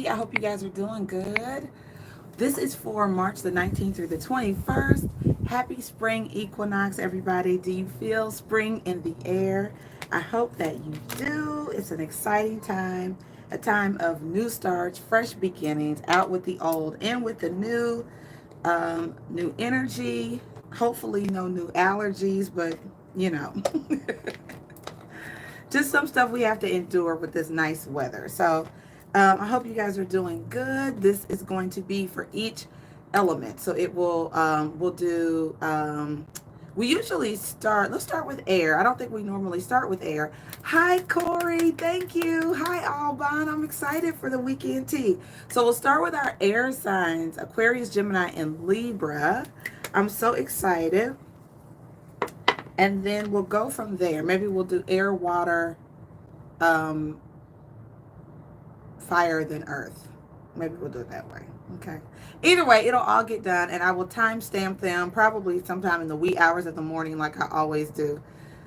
everybody. I hope you guys are doing good. This is for March the 19th through the 21st. Happy spring equinox, everybody. Do you feel spring in the air? I hope that you do. It's an exciting time, a time of new starts, fresh beginnings, out with the old, in with the new, new energy. Hopefully, no new allergies, but you know. Just some stuff we have to endure with this nice weather. So I hope you guys are doing good. This is going to be for each element. So it will, we'll do, we usually start, let's start with air. I don't think we normally start with air. Hi, Corey. Thank you. Hi, Alban. I'm excited for the weekend tea. So we'll start with our air signs, Aquarius, Gemini, and Libra. I'm so excited. And then we'll go from there. Maybe we'll do air, water, um, fire, then earth. Maybe we'll do it that way. Okay. Either way, it'll all get done, and I will timestamp them probably sometime in the wee hours of the morning, like I always do.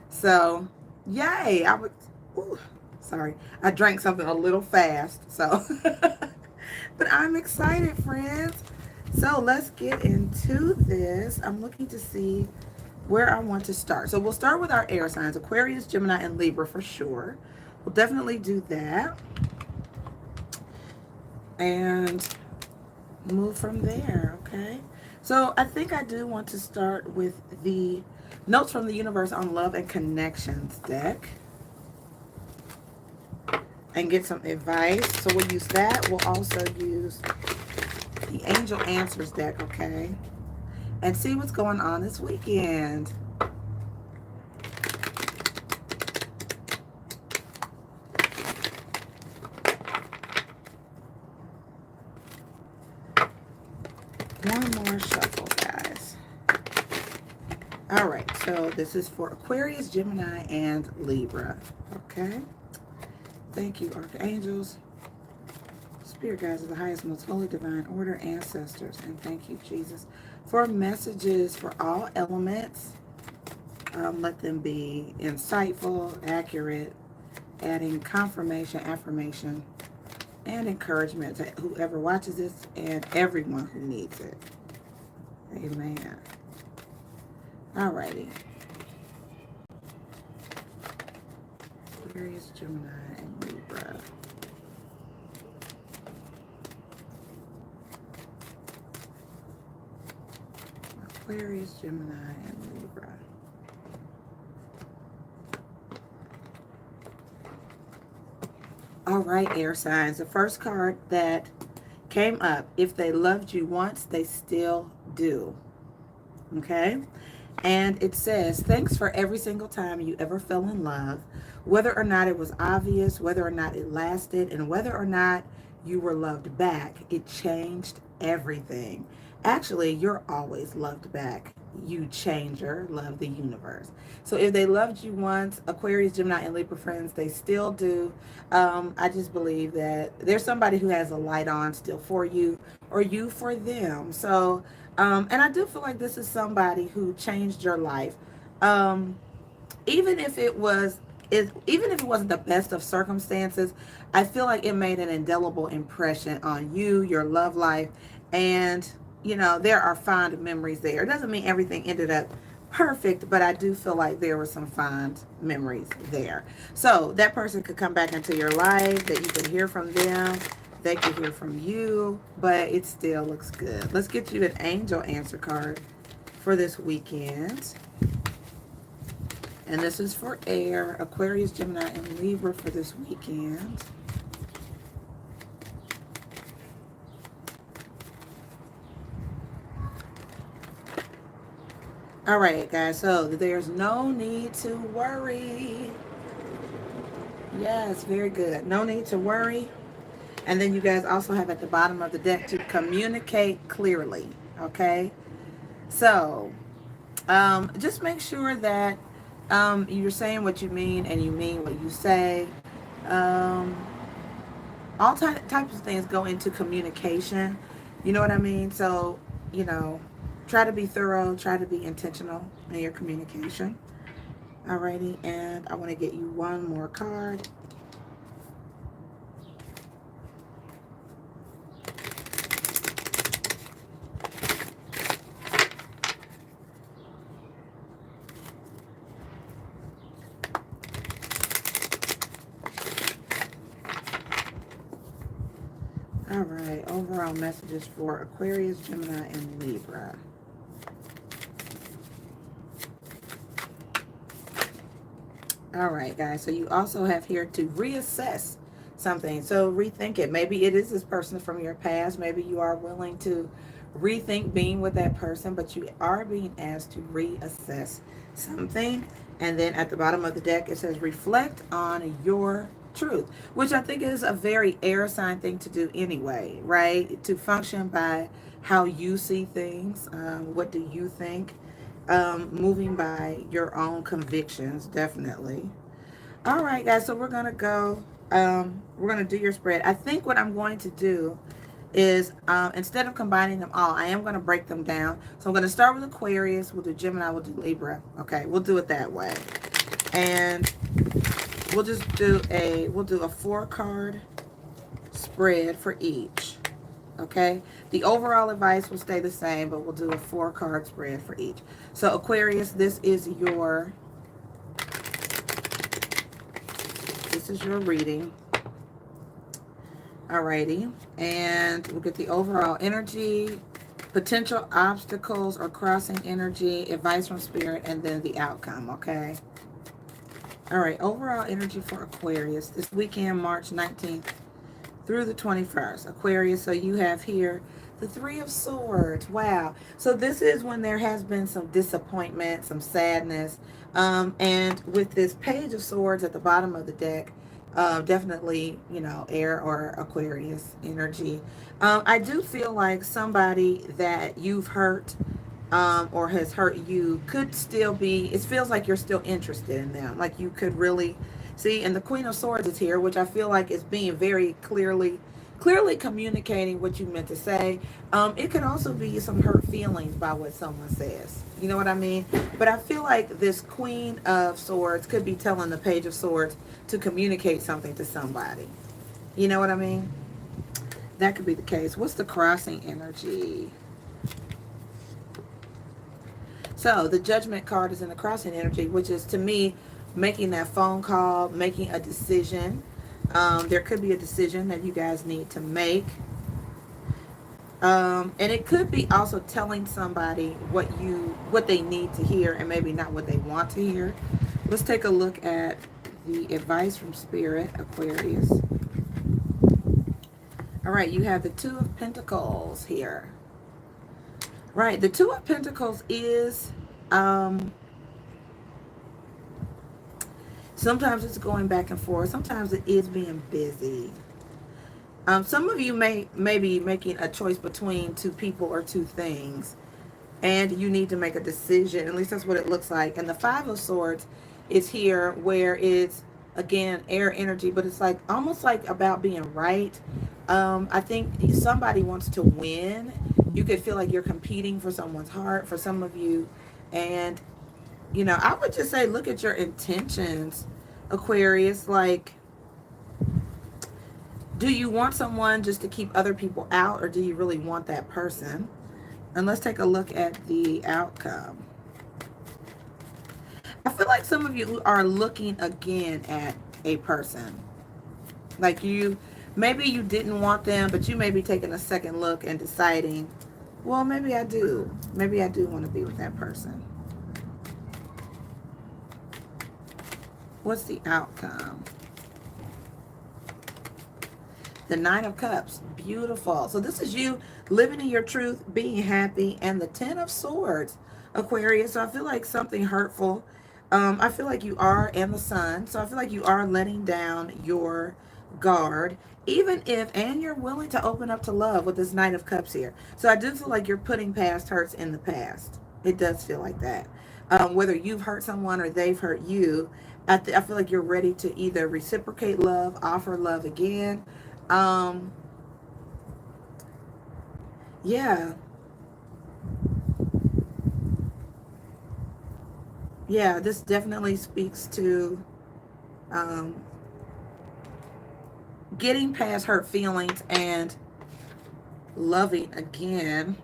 So, yay! I would. Ooh, sorry, I drank something a little fast. So, but I'm excited, friends. So let's get into this. I'm looking to see where I want to start. So we'll start with our air signs, Aquarius, Gemini, and Libra for sure. We'll definitely do that. And move from there, okay? So I think I do want to start with the Notes from the Universe on Love and Connections deck and get some advice. So we'll use that. We'll also use the Angel Answers deck, okay? And see what's going on this weekend. One more shuffle, guys. All right, so this is for Aquarius, Gemini, and Libra. Okay. Thank you, archangels, spirit guides of the highest, most holy, divine order, ancestors, and thank you, Jesus, for messages for all elements. Let them be insightful, accurate, adding confirmation, affirmation, and encouragement to whoever watches this and everyone who needs it. Amen. Alrighty. Aquarius, Gemini, and Libra. Aquarius, Gemini, and Libra. All right, air signs. The first card that came up, if they loved you once, they still do. Okay? And it says, thanks for every single time you ever fell in love, whether or not it was obvious, whether or not it lasted, and whether or not you were loved back. It changed everything. Actually, you're always loved back. You changer, love the universe. So if they loved you once, Aquarius, Gemini, and Libra friends, they still do. I just believe that there's somebody who has a light on still for you, or you for them. So, and I do feel like this is somebody who changed your life. Um, even if it was, even if it wasn't the best of circumstances, I feel like it made an indelible impression on you, your love life, and there are fond memories there. It doesn't mean everything ended up perfect, but I do feel like there were some fond memories there. So that person could come back into your life, that you could hear from them, they could hear from you, but it still looks good. Let's get you an angel answer card for this weekend. And this is for air, Aquarius, Gemini, and Libra for this weekend. All right, guys, so there's no need to worry. Yes, very good. No need to worry. And then you guys also have at the bottom of the deck to communicate clearly, okay? So, just make sure that you're saying what you mean and you mean what you say. Um, all types of things go into communication. You know what I mean? So, try to be thorough, try to be intentional in your communication. Alrighty, and I want to get you one more card. All right, overall messages for Aquarius, Gemini, and Libra. All right, guys, so you also have here to reassess something. So rethink it. Maybe it is this person from your past. Maybe you are willing to rethink being with that person, but you are being asked to reassess something. And then at the bottom of the deck, it says reflect on your truth, which I think is a very air sign thing to do anyway, right? To function by how you see things. What do you think? Moving by your own convictions, definitely. All right, guys, so we're going to go, we're going to do your spread. I think what I'm going to do is instead of combining them all, I am going to break them down. So I'm going to start with Aquarius, we'll do Gemini, we'll do Libra. Okay, we'll do it that way. And we'll just do we'll do a 4-card spread for each. Okay, the overall advice will stay the same, but we'll do a 4-card spread for each. So Aquarius, this is your reading. Alrighty, and we'll get the overall energy, potential obstacles or crossing energy, advice from spirit, and then the outcome. Okay. All right, overall energy for Aquarius this weekend, March 19th through the 21st. Aquarius, so you have here the 3 of Swords. Wow. So this is when there has been some disappointment, some sadness. And with this Page of Swords at the bottom of the deck, definitely, you know, air or Aquarius energy. I do feel like somebody that you've hurt or has hurt you could still be, it feels like you're still interested in them. Like you could really see, and the Queen of Swords is here, which I feel like is being very clearly communicating what you meant to say. It could also be some hurt feelings by what someone says. You know what I mean? But I feel like this Queen of Swords could be telling the Page of Swords to communicate something to somebody. You know what I mean? That could be the case. What's the crossing energy? So the Judgment card is in the crossing energy, which is to me making that phone call, making a decision. There could be a decision that you guys need to make. And it could be also telling somebody what they need to hear and maybe not what they want to hear. Let's take a look at the advice from Spirit, Aquarius. All right, you have the 2 of Pentacles here. Right, the 2 of Pentacles is sometimes it's going back and forth. Sometimes it is being busy. Some of you may be making a choice between 2 people or 2 things, and you need to make a decision. At least that's what it looks like. And the 5 of Swords is here, where it's again air energy, but it's like almost like about being right. I think somebody wants to win. You could feel like you're competing for someone's heart, for some of you, and you know, I would just say look at your intentions, Aquarius. Like, do you want someone just to keep other people out, or do you really want that person? And let's take a look at the outcome. I feel like some of you are looking again at a person. Like maybe you didn't want them, but you may be taking a second look and deciding, well, maybe I do. Maybe I do want to be with that person. What's the outcome? The 9 of Cups. Beautiful. So this is you living in your truth, being happy. And the 10 of Swords, Aquarius. So I feel like something hurtful. I feel like you are, and the Sun. So I feel like you are letting down your guard. Even if, and you're willing to open up to love with this 9 of Cups here. So I do feel like you're putting past hurts in the past. It does feel like that. Whether you've hurt someone or they've hurt you, I feel like you're ready to either reciprocate love, offer love again. Yeah. Yeah, this definitely speaks to getting past hurt feelings and loving again.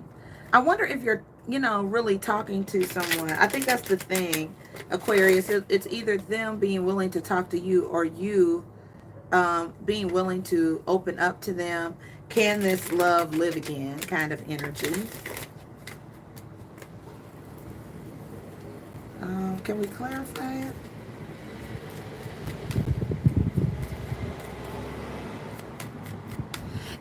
I wonder if you're, you know, really talking to someone. I think that's the thing, Aquarius. It's either them being willing to talk to you or you being willing to open up to them. Can this love live again kind of energy. Can we clarify it?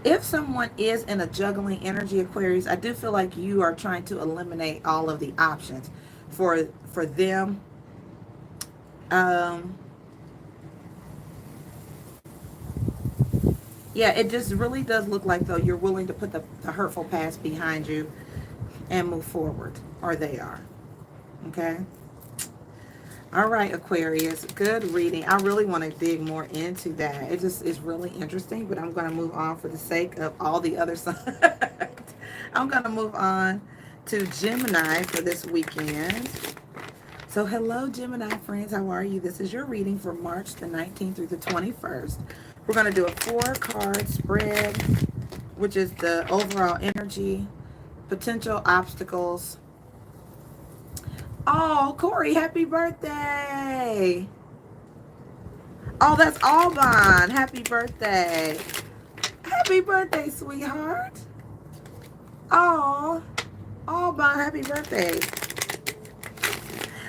If someone is in a juggling energy, Aquarius, I do feel like you are trying to eliminate all of the options for them. Um, yeah, it just really does look like, though, you're willing to put the hurtful past behind you and move forward, or they are. Okay? All right, Aquarius, good reading. I really want to dig more into that. It just is really interesting, but I'm going to move on for the sake of all the other signs. I'm going to move on to Gemini for this weekend. So hello, Gemini friends. How are you? This is your reading for March the 19th through the 21st. We're going to do a 4-card spread, which is the overall energy, potential obstacles. Oh, Corey, happy birthday. Oh, that's Alban. Happy birthday. Happy birthday, sweetheart. Oh, Alban, happy birthday.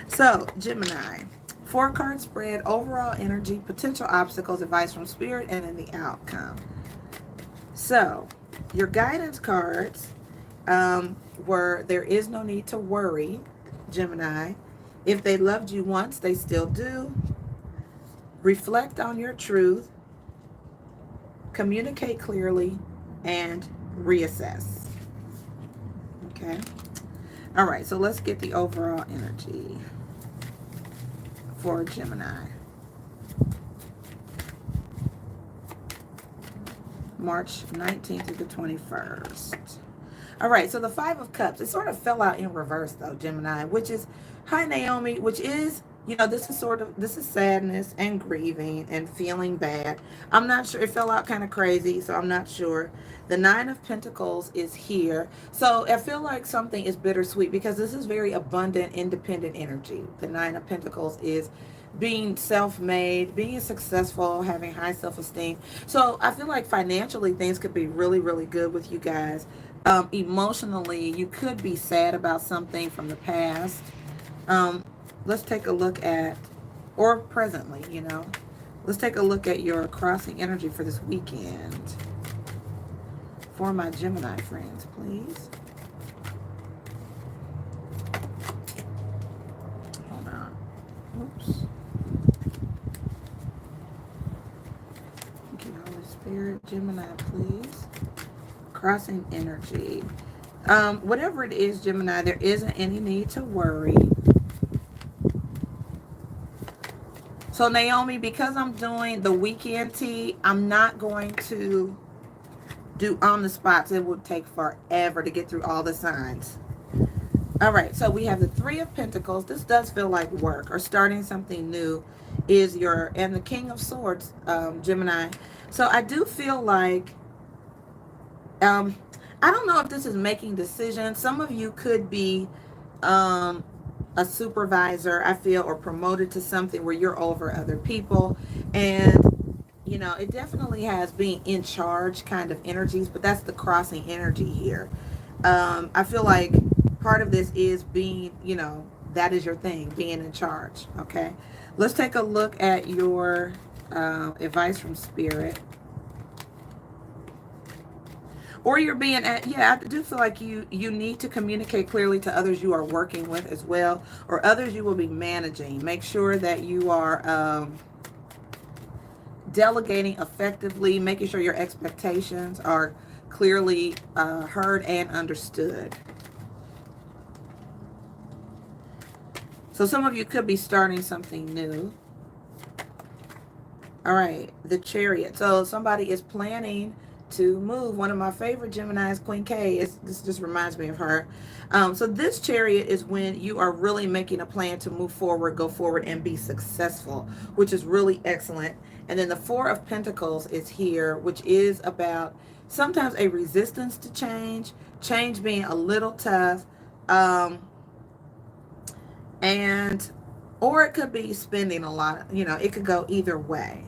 So, Gemini, 4-card spread, overall energy, potential obstacles, advice from spirit, and then the outcome. So, your guidance cards were there is no need to worry, Gemini. If they loved you once, they still do. Reflect on your truth, communicate clearly, and reassess. Okay. All right, so let's get the overall energy for Gemini. March 19th to the 21st. All right, so the 5 of Cups, it sort of fell out in reverse, though, Gemini, which is, hi, Naomi, which is, this is sadness and grieving and feeling bad. I'm not sure. It fell out kind of crazy, so I'm not sure. The 9 of Pentacles is here. So I feel like something is bittersweet because this is very abundant, independent energy. The 9 of Pentacles is being self-made, being successful, having high self-esteem. So I feel like financially things could be really, really good with you guys. Emotionally, you could be sad about something from the past. Let's take a look at, or presently, let's take a look at your crossing energy for this weekend. For my Gemini friends, please. Hold on. Oops. Thank you, Holy Spirit. Gemini, please. Crossing energy. Whatever it is, Gemini, there isn't any need to worry. So, Naomi, because I'm doing the weekend tea, I'm not going to do on the spots. It would take forever to get through all the signs. All right, so we have the 3 of Pentacles. This does feel like work or starting something new is and the King of Swords, Gemini. So I do feel like, I don't know if this is making decisions. Some of you could be a supervisor, I feel, or promoted to something where you're over other people. And, it definitely has being in charge kind of energies, but that's the crossing energy here. I feel like part of this is being, that is your thing, being in charge. Okay. Let's take a look at your advice from Spirit. Or you're being I do feel like you need to communicate clearly to others you are working with as well, or others you will be managing. Make sure that you are delegating effectively, making sure your expectations are clearly heard and understood. So some of you could be starting something new. All right, the Chariot. So somebody is planning to move. One of my favorite Geminis, Queen K, this just reminds me of her. So this Chariot is when you are really making a plan to move forward, go forward, and be successful, which is really excellent. And then the 4 of Pentacles is here, which is about sometimes a resistance to change being a little tough, or it could be spending a lot. It could go either way.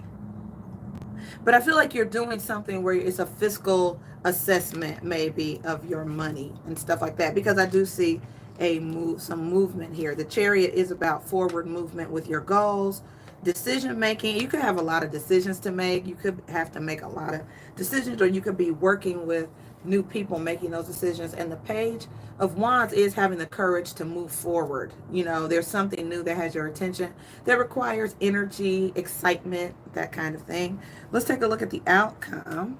But I feel like you're doing something where it's a fiscal assessment maybe of your money and stuff like that, because I do see some movement here. The Chariot is about forward movement with your goals, decision making. You could have a lot of decisions to make. You could have to make a lot of decisions, or you could be working with new people making those decisions. And the Page of Wands is having the courage to move forward. You know, there's something new that has your attention that requires energy, excitement, that kind of thing. Let's take a look at the outcome.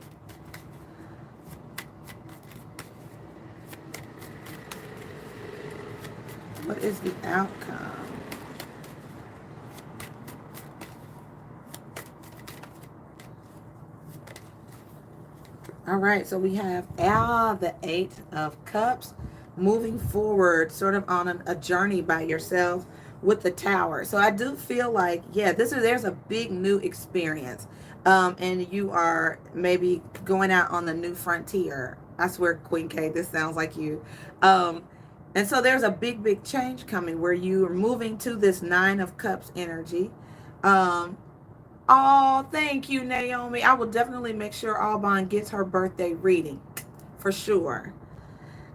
What is the outcome? All right, so we have the Eight of Cups, moving forward, sort of on a journey by yourself with the Tower. So I do feel like, yeah, there's a big new experience, and you are maybe going out on the new frontier. I swear, Queen K, this sounds like you. And so there's a big change coming where you are moving to this Nine of Cups energy. Oh, thank you, Naomi. I will definitely make sure Alban gets her birthday reading for sure.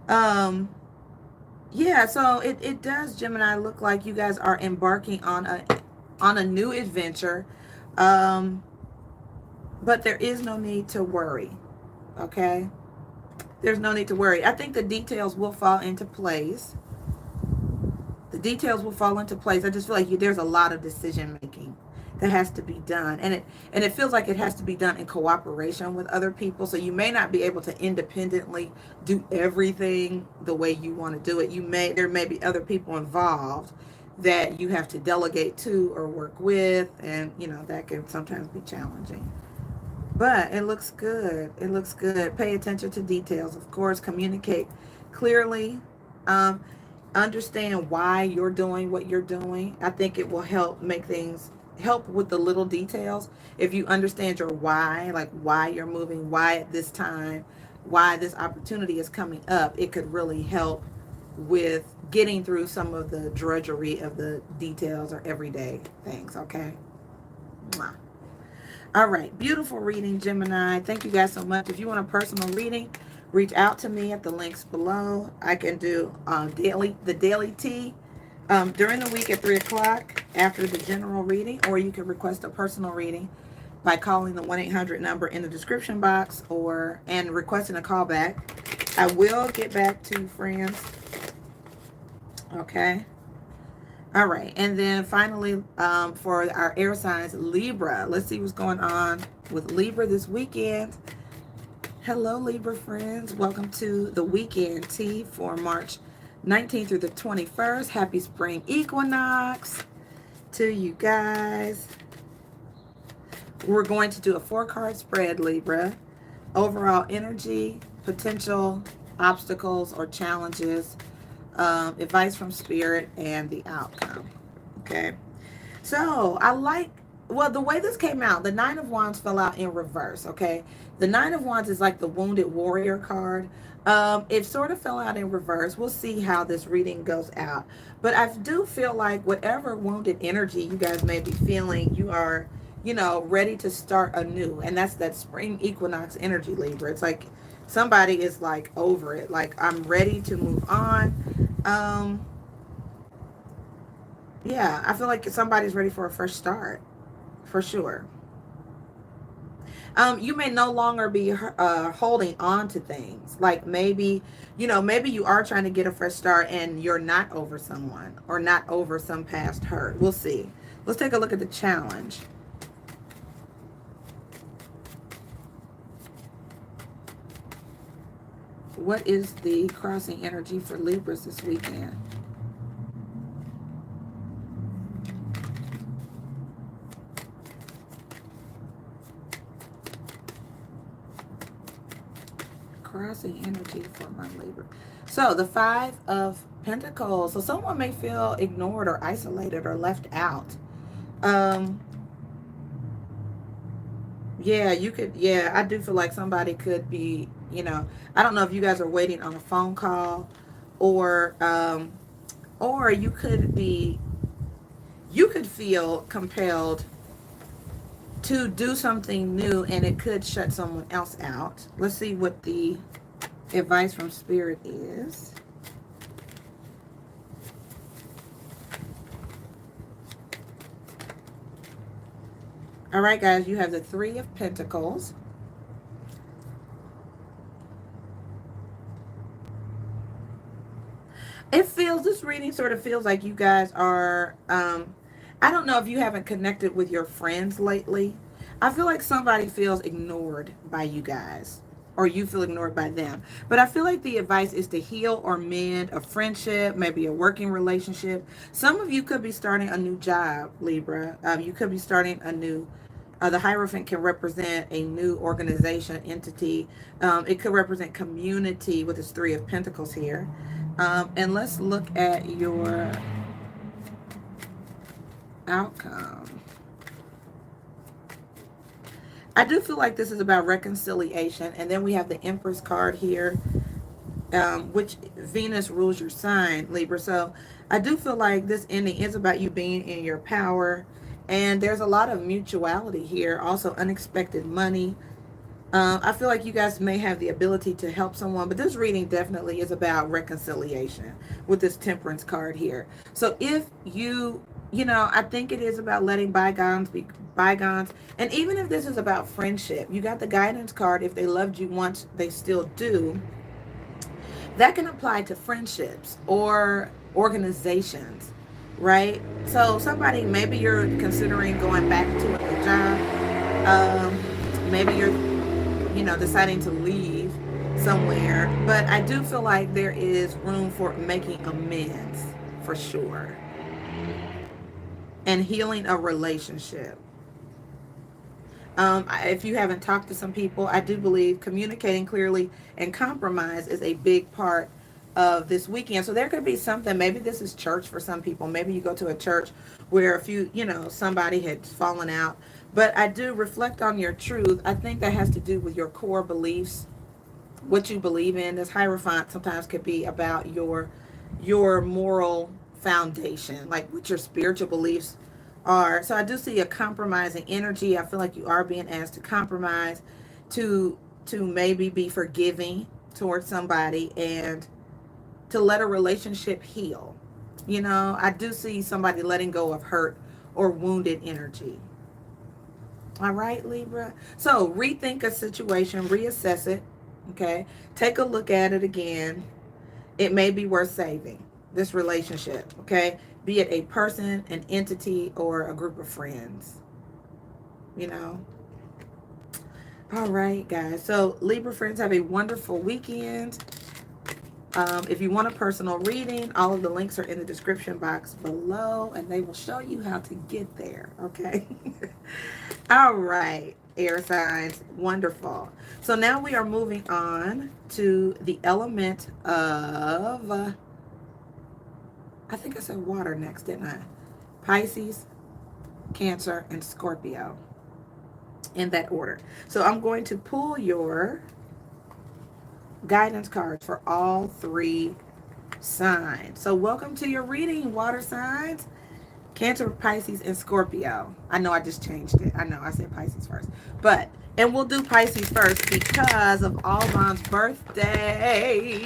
Yeah, so it does, Gemini, look like you guys are embarking on a new adventure. But there is no need to worry. Okay? There's no need to worry. I think the details will fall into place. The details will fall into place. I just feel like there's a lot of decision making that has to be done, and it feels like it has to be done in cooperation with other people. So you may not be able to independently do everything the way you want to do it. There may be other people involved that you have to delegate to or work with, and that can sometimes be challenging. But it looks good. It looks good. Pay attention to details, of course. Communicate clearly. Understand why you're doing what you're doing. I think it will help with the little details. If you understand your why, like why you're moving, why at this time, why this opportunity is coming up, it could really help with getting through some of the drudgery of the details or everyday things. Okay. Mwah. All right, beautiful reading, Gemini. Thank you guys so much. If you want a personal reading, reach out to me at the links below. I can do the daily tea during the week at 3 o'clock after the general reading, or you can request a personal reading by calling the 1-800 number in the description box and requesting a call back. I will get back to you, friends. Okay. All right, and then finally, for our air signs, Libra. Let's see what's going on with Libra this weekend. Hello, Libra friends. Welcome to the weekend tea for March 19th through the 21st. Happy spring equinox to you guys. We're going to do a 4-card spread, Libra. Overall energy, potential obstacles or challenges, advice from spirit, and the outcome. Okay, so the way this came out, the Nine of Wands fell out in reverse. Okay, the Nine of Wands is like the wounded warrior card. It sort of fell out in reverse. We'll see how this reading goes out, but I do feel like whatever wounded energy you guys may be feeling, you are ready to start anew. And that's that spring equinox energy, Libra. It's like somebody is like over it, like I'm ready to move on. Yeah, I feel like somebody's ready for a fresh start, for sure. You may no longer be holding on to things. Like maybe you are trying to get a fresh start and you're not over someone or not over some past hurt. We'll see. Let's take a look at the challenge. What is the crossing energy for Libras this weekend? Crossing energy for my Libra. So the 5 of Pentacles. So someone may feel ignored or isolated or left out. Yeah, I do feel like somebody could be, I don't know if you guys are waiting on a phone call or you could feel compelled to do something new, and it could shut someone else out. Let's see what the advice from Spirit is. All right, guys, you have the Three of Pentacles. This reading sort of feels like you guys are, I don't know if you haven't connected with your friends lately. I feel like somebody feels ignored by you guys, or you feel ignored by them. But I feel like the advice is to heal or mend a friendship, maybe a working relationship. Some of you could be starting a new job, Libra. You could be starting a new the Hierophant can represent a new organization, entity. It could represent community with its Three of Pentacles here. And let's look at your outcome. I do feel like this is about reconciliation. And then we have the Empress card here, which Venus rules your sign, Libra. So I do feel like this ending is about you being in your power. And there's a lot of mutuality here. Also unexpected money. I feel like you guys may have the ability to help someone, but this reading definitely is about reconciliation with this Temperance card here. So if I think it is about letting bygones be bygones. And even if this is about friendship, you got the Guidance card. If they loved you once, they still do. That can apply to friendships or organizations, right? So somebody, maybe you're considering going back to a new job. Maybe you're deciding to leave somewhere. But I do feel like there is room for making amends, for sure. And healing a relationship. If you haven't talked to some people, I do believe communicating clearly and compromise is a big part of this weekend. So there could be something, maybe this is church for some people. Maybe you go to a church where somebody had fallen out. But I do reflect on your truth. I think that has to do with your core beliefs, what you believe in. This Hierophant sometimes could be about your moral foundation, like what your spiritual beliefs are. So I do see a compromising energy. I feel like you are being asked to compromise, to maybe be forgiving towards somebody, and to let a relationship heal. I do see somebody letting go of hurt or wounded energy. All right, Libra. So rethink a situation, reassess it. Okay. Take a look at it again. It may be worth saving, this relationship. Okay. Be it a person, an entity, or a group of friends. All right, guys. So Libra friends, have a wonderful weekend. If you want a personal reading, all of the links are in the description box below, and they will show you how to get there. Okay. All right, air signs. Wonderful. So now we are moving on to the element of, I think I said water next, didn't I? Pisces, Cancer, and Scorpio, in that order. So I'm going to pull your guidance cards for all three signs. So welcome to your reading, water signs. Cancer, Pisces, and Scorpio. I know I just changed it. I know I said Pisces first. And we'll do Pisces first because of Alban's birthday.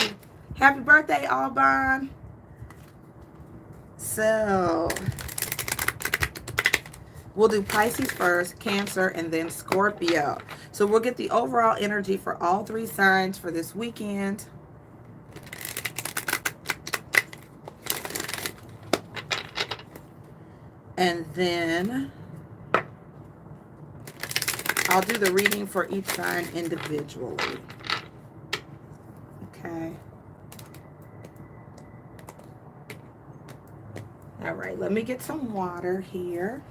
Happy birthday, Alban. So we'll do Pisces first, Cancer, and then Scorpio. So we'll get the overall energy for all three signs for this weekend. And then I'll do the reading for each sign individually. Okay. All right, let me get some water here.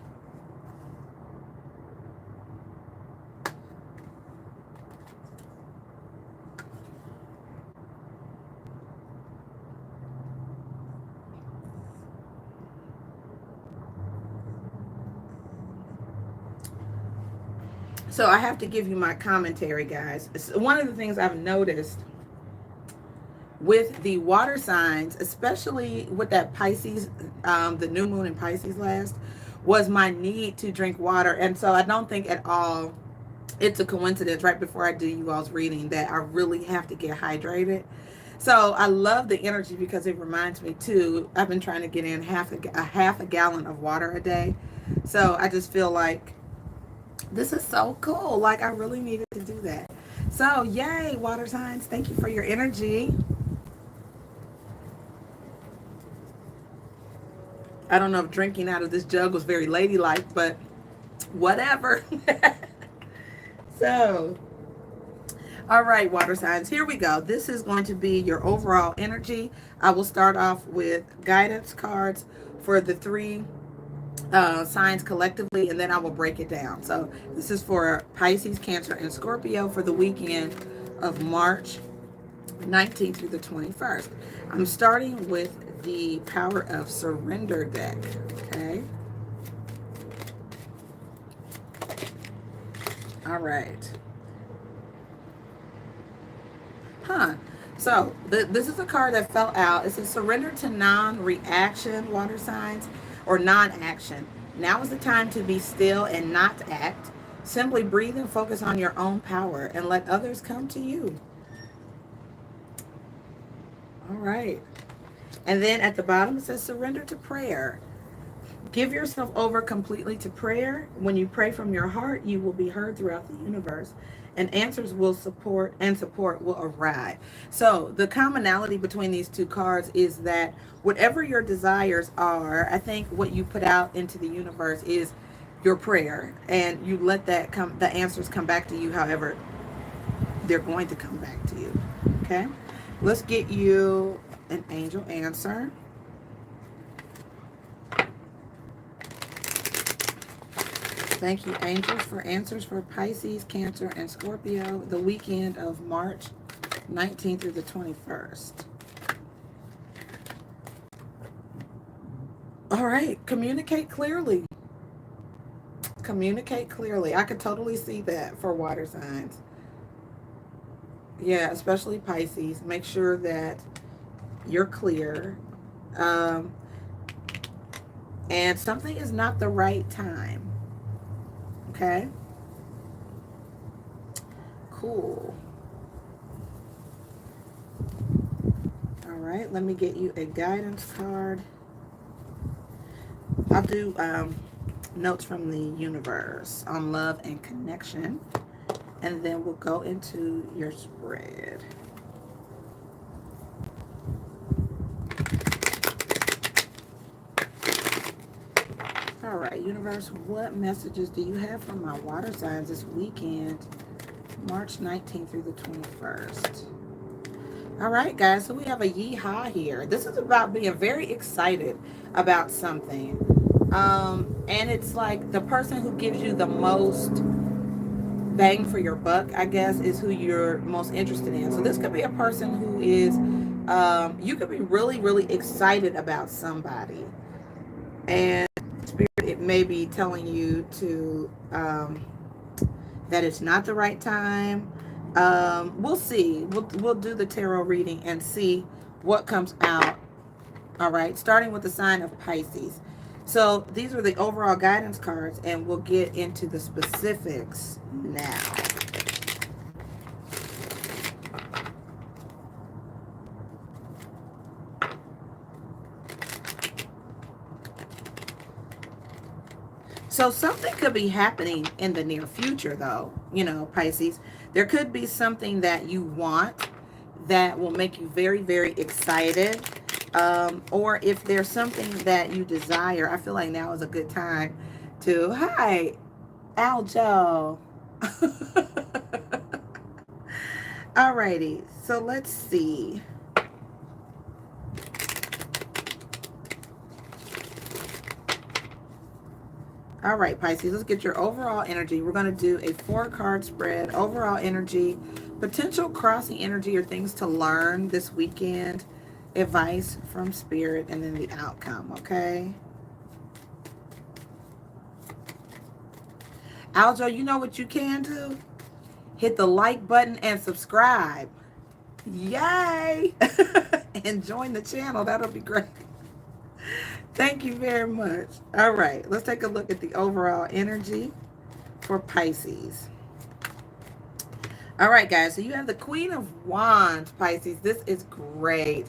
So I have to give you my commentary, guys. One of the things I've noticed with the water signs, especially with that Pisces, the new moon in Pisces last, was my need to drink water. And so I don't think at all it's a coincidence right before I do you all's reading that I really have to get hydrated. So I love the energy because it reminds me too, I've been trying to get in half a gallon of water a day. So I just feel like this is so cool. Like I really needed to do that. So yay, water signs. Thank you for your energy. I don't know if drinking out of this jug was very ladylike, but whatever. So, all right, water signs, here we go. This is going to be your overall energy. I will start off with guidance cards for the three signs collectively, and then I will break it down. So this is for Pisces, Cancer, and Scorpio for the weekend of March 19th through the 21st. I'm starting with the Power of Surrender deck, okay? All right. So this is a card that fell out. It says surrender to non-reaction, water signs, or non-action. Now is the time to be still and not act. Simply breathe and focus on your own power and let others come to you. All right. And then at the bottom it says surrender to prayer. Give yourself over completely to prayer. When you pray from your heart, you will be heard throughout the universe, and answers will support will arrive. So the commonality between these two cards is that whatever your desires are, I think what you put out into the universe is your prayer, and you let that come, the answers come back to you however they're going to come back to you. Okay, let's get you an angel answer. Thank you, angels, for answers for Pisces, Cancer, and Scorpio, the weekend of March 19th through the 21st. All right, communicate clearly. Communicate clearly. I could totally see that for water signs. Yeah, especially Pisces. Make sure that you're clear. And something is not the right time. Okay. Cool. All right, let me get you a guidance card. I'll do notes from the universe on love and connection, and then we'll go into your spread. All right, universe, what messages do you have for my water signs this weekend, March 19th through the 21st? All right, guys, so we have a yeehaw here. This is about being very excited about something. And it's like the person who gives you the most bang for your buck, I guess, is who you're most interested in. So this could be a person who is, you could be really, really excited about somebody. And Spirit, it may be telling you to, that it's not the right time. We'll see. We'll do the tarot reading and see what comes out. All right, starting with the sign of Pisces. So these are the overall guidance cards, and we'll get into the specifics now. So something could be happening in the near future, though, you know, Pisces. There could be something that you want that will make you very, very excited. Or if there's something that you desire, I feel like now is a good time to, hi, Aljo. Alrighty, so let's see. All right, Pisces, let's get your overall energy. We're going to do a 4-card spread, overall energy, potential crossing energy or things to learn this weekend, advice from Spirit, and then the outcome, okay? Aljo, you know what you can do? Hit the like button and subscribe. Yay! And join the channel. That'll be great. Thank you very much. All right, let's take a look at the overall energy for Pisces. All right, guys, so you have the Queen of Wands, Pisces. This is great.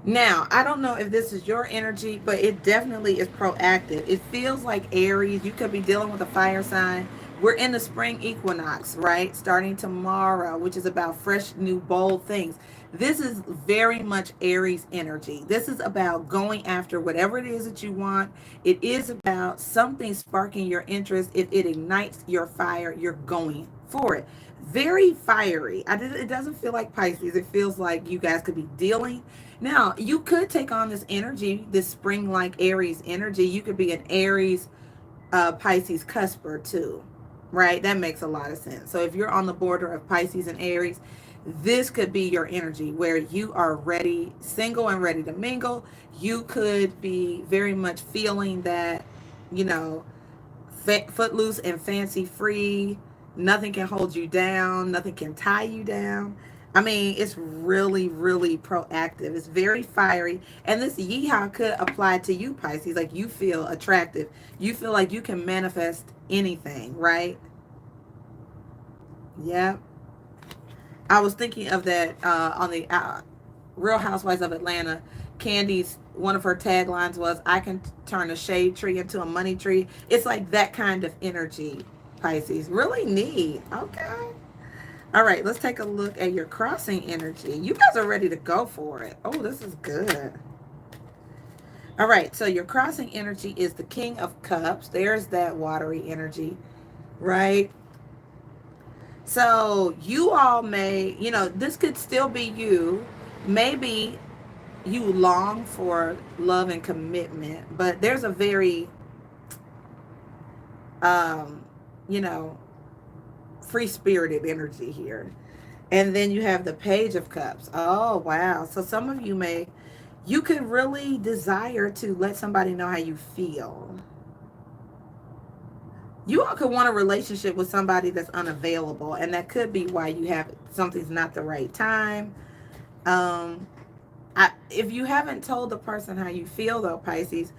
Now, I don't know if this is your energy, but it definitely is proactive. It feels like Aries. You could be dealing with a fire sign. We're in the spring equinox, right? Starting tomorrow, which is about fresh, new, bold things. This is very much Aries energy. This is about going after whatever it is that you want. It is about something sparking your interest. If it ignites your fire, you're going for it. Very fiery. It doesn't feel like Pisces. It feels like you guys could be dealing. Now, you could take on this energy, this spring-like Aries energy. You could be an Aries, Pisces cusper too, right? That makes a lot of sense. So if you're on the border of Pisces and Aries, this could be your energy where you are ready, single and ready to mingle. You could be very much feeling that, you know, footloose and fancy free. Nothing can hold you down. Nothing can tie you down. I mean, it's really, really proactive. It's very fiery. And this yeehaw could apply to you, Pisces. Like you feel attractive. You feel like you can manifest anything, right? Yeah. I was thinking of that on the Real Housewives of Atlanta. Candy's, one of her taglines was, I can turn a shade tree into a money tree. It's like that kind of energy, Pisces. Really neat. Okay. All right, let's take a look at your crossing energy. You guys are ready to go for it. Oh, this is good. All right, so your crossing energy is the King of Cups. There's that watery energy, right? So you all may, this could still be you. Maybe you long for love and commitment, but there's a very, um, you know, free-spirited energy here. And then you have the Page of Cups. Oh, wow. So some of you could really desire to let somebody know how you feel. You all could want a relationship with somebody that's unavailable, and that could be why you have something's not the right time. Um, if you haven't told the person how you feel, though, Pisces,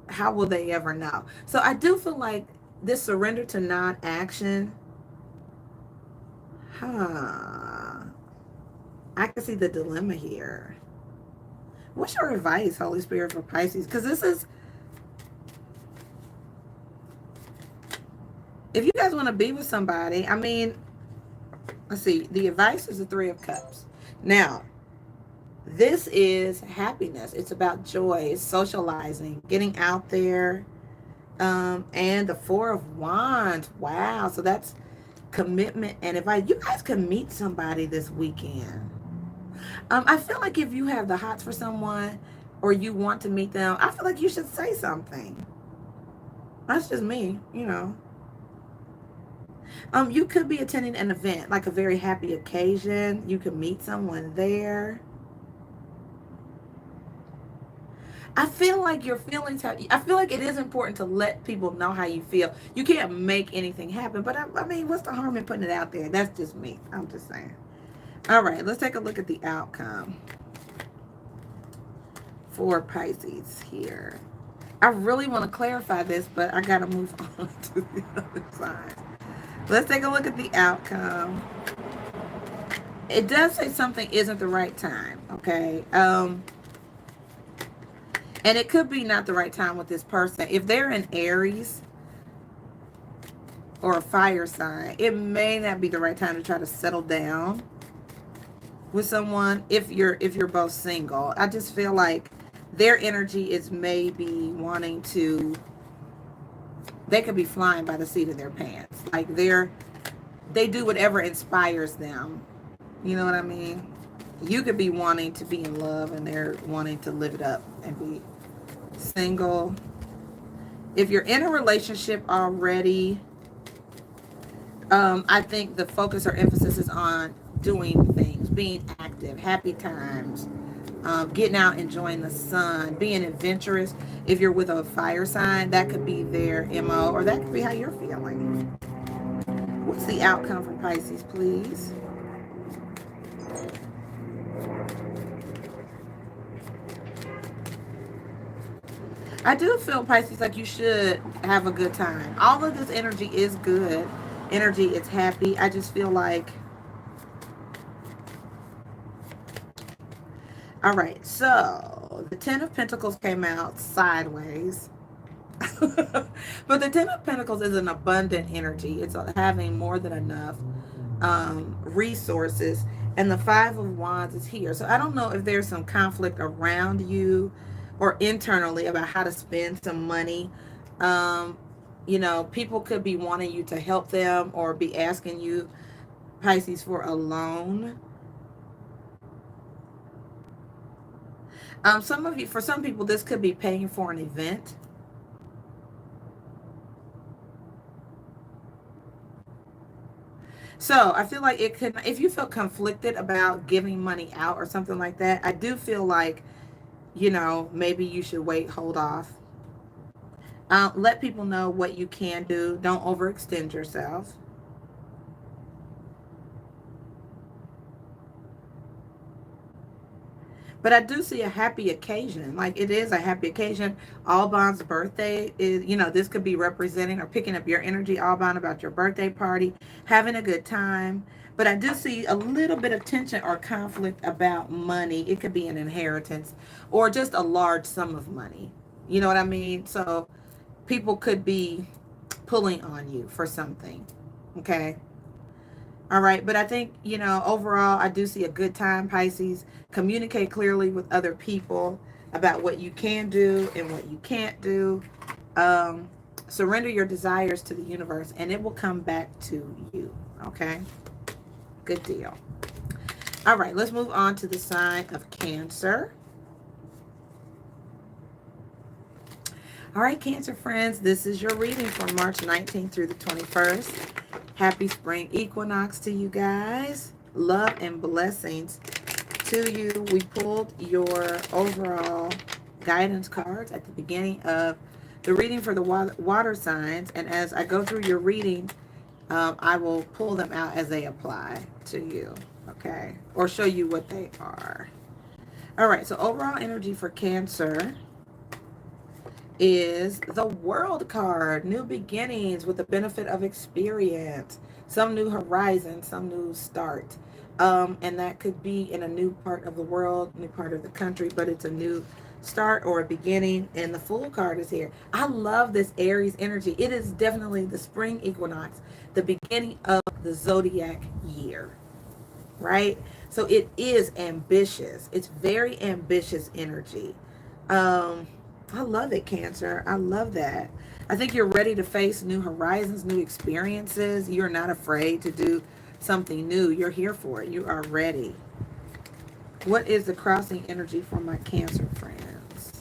how will they ever know? So I do feel like this surrender to non-action, I can see the dilemma here. What's your advice, Holy Spirit, for Pisces? Because this is, if you guys want to be with somebody, I mean, let's see, the advice is the Three of Cups. Now, this is happiness. It's about joy, it's socializing, getting out there. And the Four of Wands. Wow. So that's commitment and advice. You guys can meet somebody this weekend. I feel like if you have the hots for someone or you want to meet them, I feel like you should say something. That's just me. You could be attending an event, like a very happy occasion. You could meet someone there. I feel like your feelings I feel like it is important to let people know how you feel. You can't make anything happen, but I mean, what's the harm in putting it out there? That's just me. I'm just saying. All right, let's take a look at the outcome for Pisces here. I really want to clarify this, but I got to move on to the other side. Let's take a look at the outcome. It does say something isn't the right time, okay? And it could be not the right time with this person. If they're in Aries or a fire sign, it may not be the right time to try to settle down with someone if you're both single. I just feel like their energy is maybe wanting to, they could be flying by the seat of their pants. Like they do whatever inspires them. You know what I mean? You could be wanting to be in love and they're wanting to live it up and be single. If you're in a relationship already, I think the focus or emphasis is on doing things, being active, happy times, getting out, enjoying the sun, being adventurous. If you're with a fire sign, that could be their MO, or that could be how you're feeling. What's the outcome for Pisces, please? I do feel, Pisces, like you should have a good time. All of this energy is good energy. It's happy. I just feel like, all right, so the Ten of Pentacles came out sideways. But the Ten of Pentacles is an abundant energy. It's having more than enough resources. And the Five of Wands is here. So I don't know if there's some conflict around you or internally about how to spend some money. Um, you know, people could be wanting you to help them or be asking you, Pisces, for a loan. Some of you, for some people, this could be paying for an event. So I feel like it could, if you feel conflicted about giving money out or something like that, I do feel like, you know, maybe you should wait, hold off. Let people know what you can do. Don't overextend yourself. But I do see a happy occasion. Like, it is a happy occasion. Alban's birthday is, you know, this could be representing or picking up your energy, Alban, about your birthday party, having a good time. But I do see a little bit of tension or conflict about money. It could be an inheritance or just a large sum of money. You know what I mean? So people could be pulling on you for something. Okay. All right, but I think, you know, overall, I do see a good time, Pisces. Communicate clearly with other people about what you can do and what you can't do. Um, Surrender your desires to the universe, and it will come back to you, okay? Good deal. All right, let's move on to the sign of Cancer. All right, Cancer friends, this is your reading from March 19th through the 21st. Happy spring equinox to you guys. Love and blessings to you. We pulled your overall guidance cards at the beginning of the reading for the water signs. And as I go through your reading, I will pull them out as they apply to you. Okay? Or show you what they are. All right. So overall energy for Cancer is the World card. New beginnings with the benefit of experience, some new horizon, some new start, and that could be in a new part of the world, new part of the country, but it's a new start or a beginning. And the Fool card is here. I love this Aries energy. It is definitely the spring equinox, the beginning of the zodiac year, right? So it is ambitious. It's very ambitious energy. I love it, Cancer. I love that. I think you're ready to face new horizons, new experiences. You're not afraid to do something new. You're here for it. You are ready. What is the crossing energy for my Cancer friends?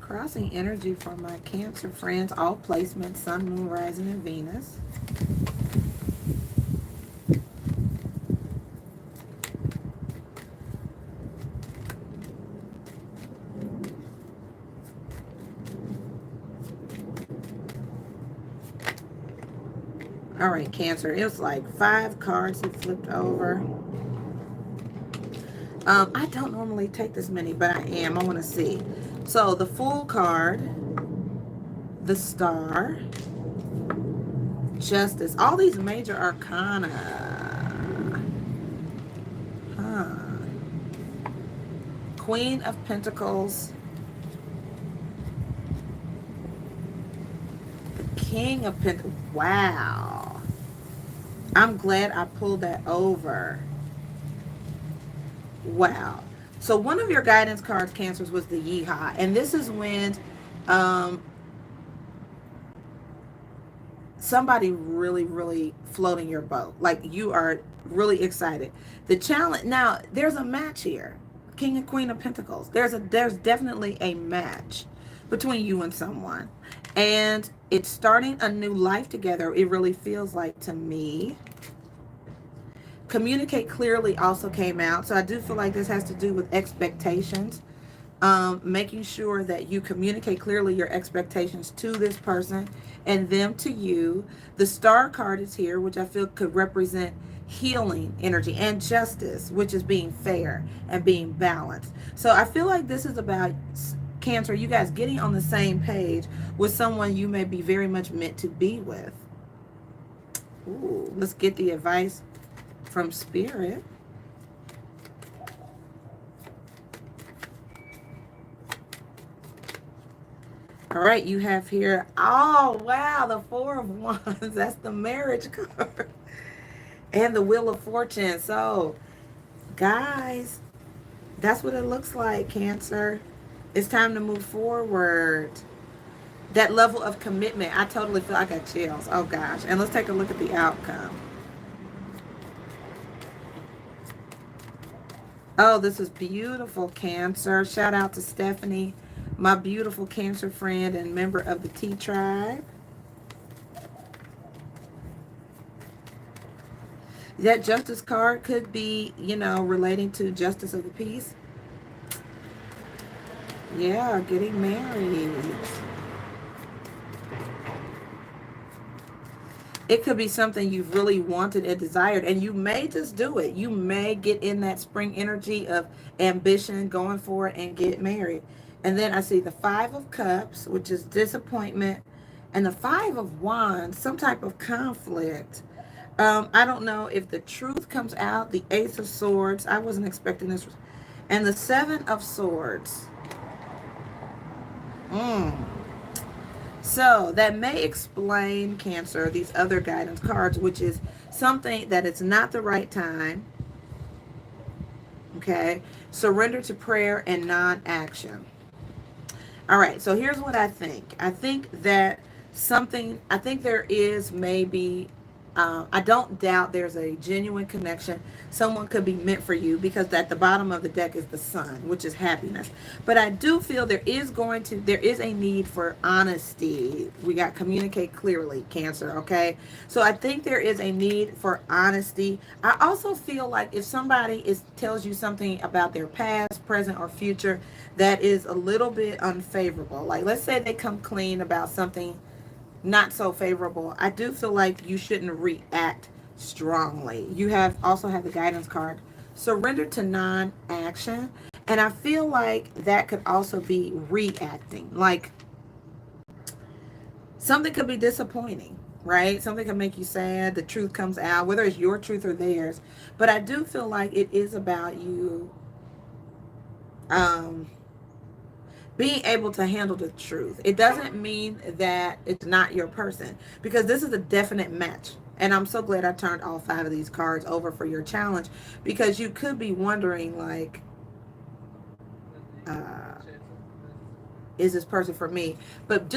Crossing energy for my Cancer friends. All placements, Sun, Moon, Rising, and Venus. All right, Cancer. It was like 5 cards he flipped over. I don't normally take this many, but I am. I want to see. So the Fool card, the Star, Justice. All these major arcana. Queen of Pentacles. The King of Pentacles. Wow. I'm glad I pulled that over. Wow. So one of your guidance cards, Cancers, was the Yeehaw. And this is when somebody really floating your boat. Like, you are really excited. The challenge, now, there's a match here. King and Queen of Pentacles. There's definitely a match between you and someone. And it's starting a new life together. It really feels like to me. Communicate clearly also came out. So I do feel like this has to do with expectations. Making sure that you communicate clearly your expectations to this person and them to you. The star card is here, which I feel could represent healing energy, and justice, which is being fair and being balanced. So I feel like this is about Cancer, you guys getting on the same page with someone you may be very much meant to be with. Ooh, let's get the advice from Spirit. All right, you have here, oh, wow, the Four of Wands. That's the marriage card. And the Wheel of Fortune. So, guys, that's what it looks like, Cancer. It's time to move forward. That level of commitment, I totally feel I got chills. Oh, gosh. And let's take a look at the outcome. Oh, this is beautiful, Cancer. Shout out to Stephanie, my beautiful Cancer friend and member of the T Tribe. That Justice card could be, you know, relating to justice of the peace. Yeah, getting married. It could be something you've really wanted and desired, and you may just do it. You may get in that spring energy of ambition, going for it, and get married. And then I see the Five of Cups, which is disappointment, and the Five of Wands, some type of conflict. I don't know if the truth comes out. The Ace of Swords. I wasn't expecting this. And the Seven of Swords. So that may explain, Cancer, these other guidance cards, which is something that it's not the right time. Okay. Surrender to prayer and non-action. All right. So here's what I think. I think that I think there is maybe, I don't doubt there's a genuine connection. Someone could be meant for you, because at the bottom of the deck is the Sun, which is happiness. But I do feel there is a need for honesty. We got communicate clearly, Cancer, okay? So I think there is a need for honesty. I also feel like if somebody tells you something about their past, present, or future that is a little bit unfavorable, like let's say they come clean about something not so favorable, I do feel like you shouldn't react strongly. You also have the guidance card, surrender to non-action, and I feel like that could also be reacting. Like something could be disappointing, right? Something could make you sad. The truth comes out, whether it's your truth or theirs. But I do feel like it is about you being able to handle the truth. It doesn't mean that it's not your person, because this is a definite match. And I'm so glad I turned all 5 of these cards over for your challenge, because you could be wondering, like, is this person for me? But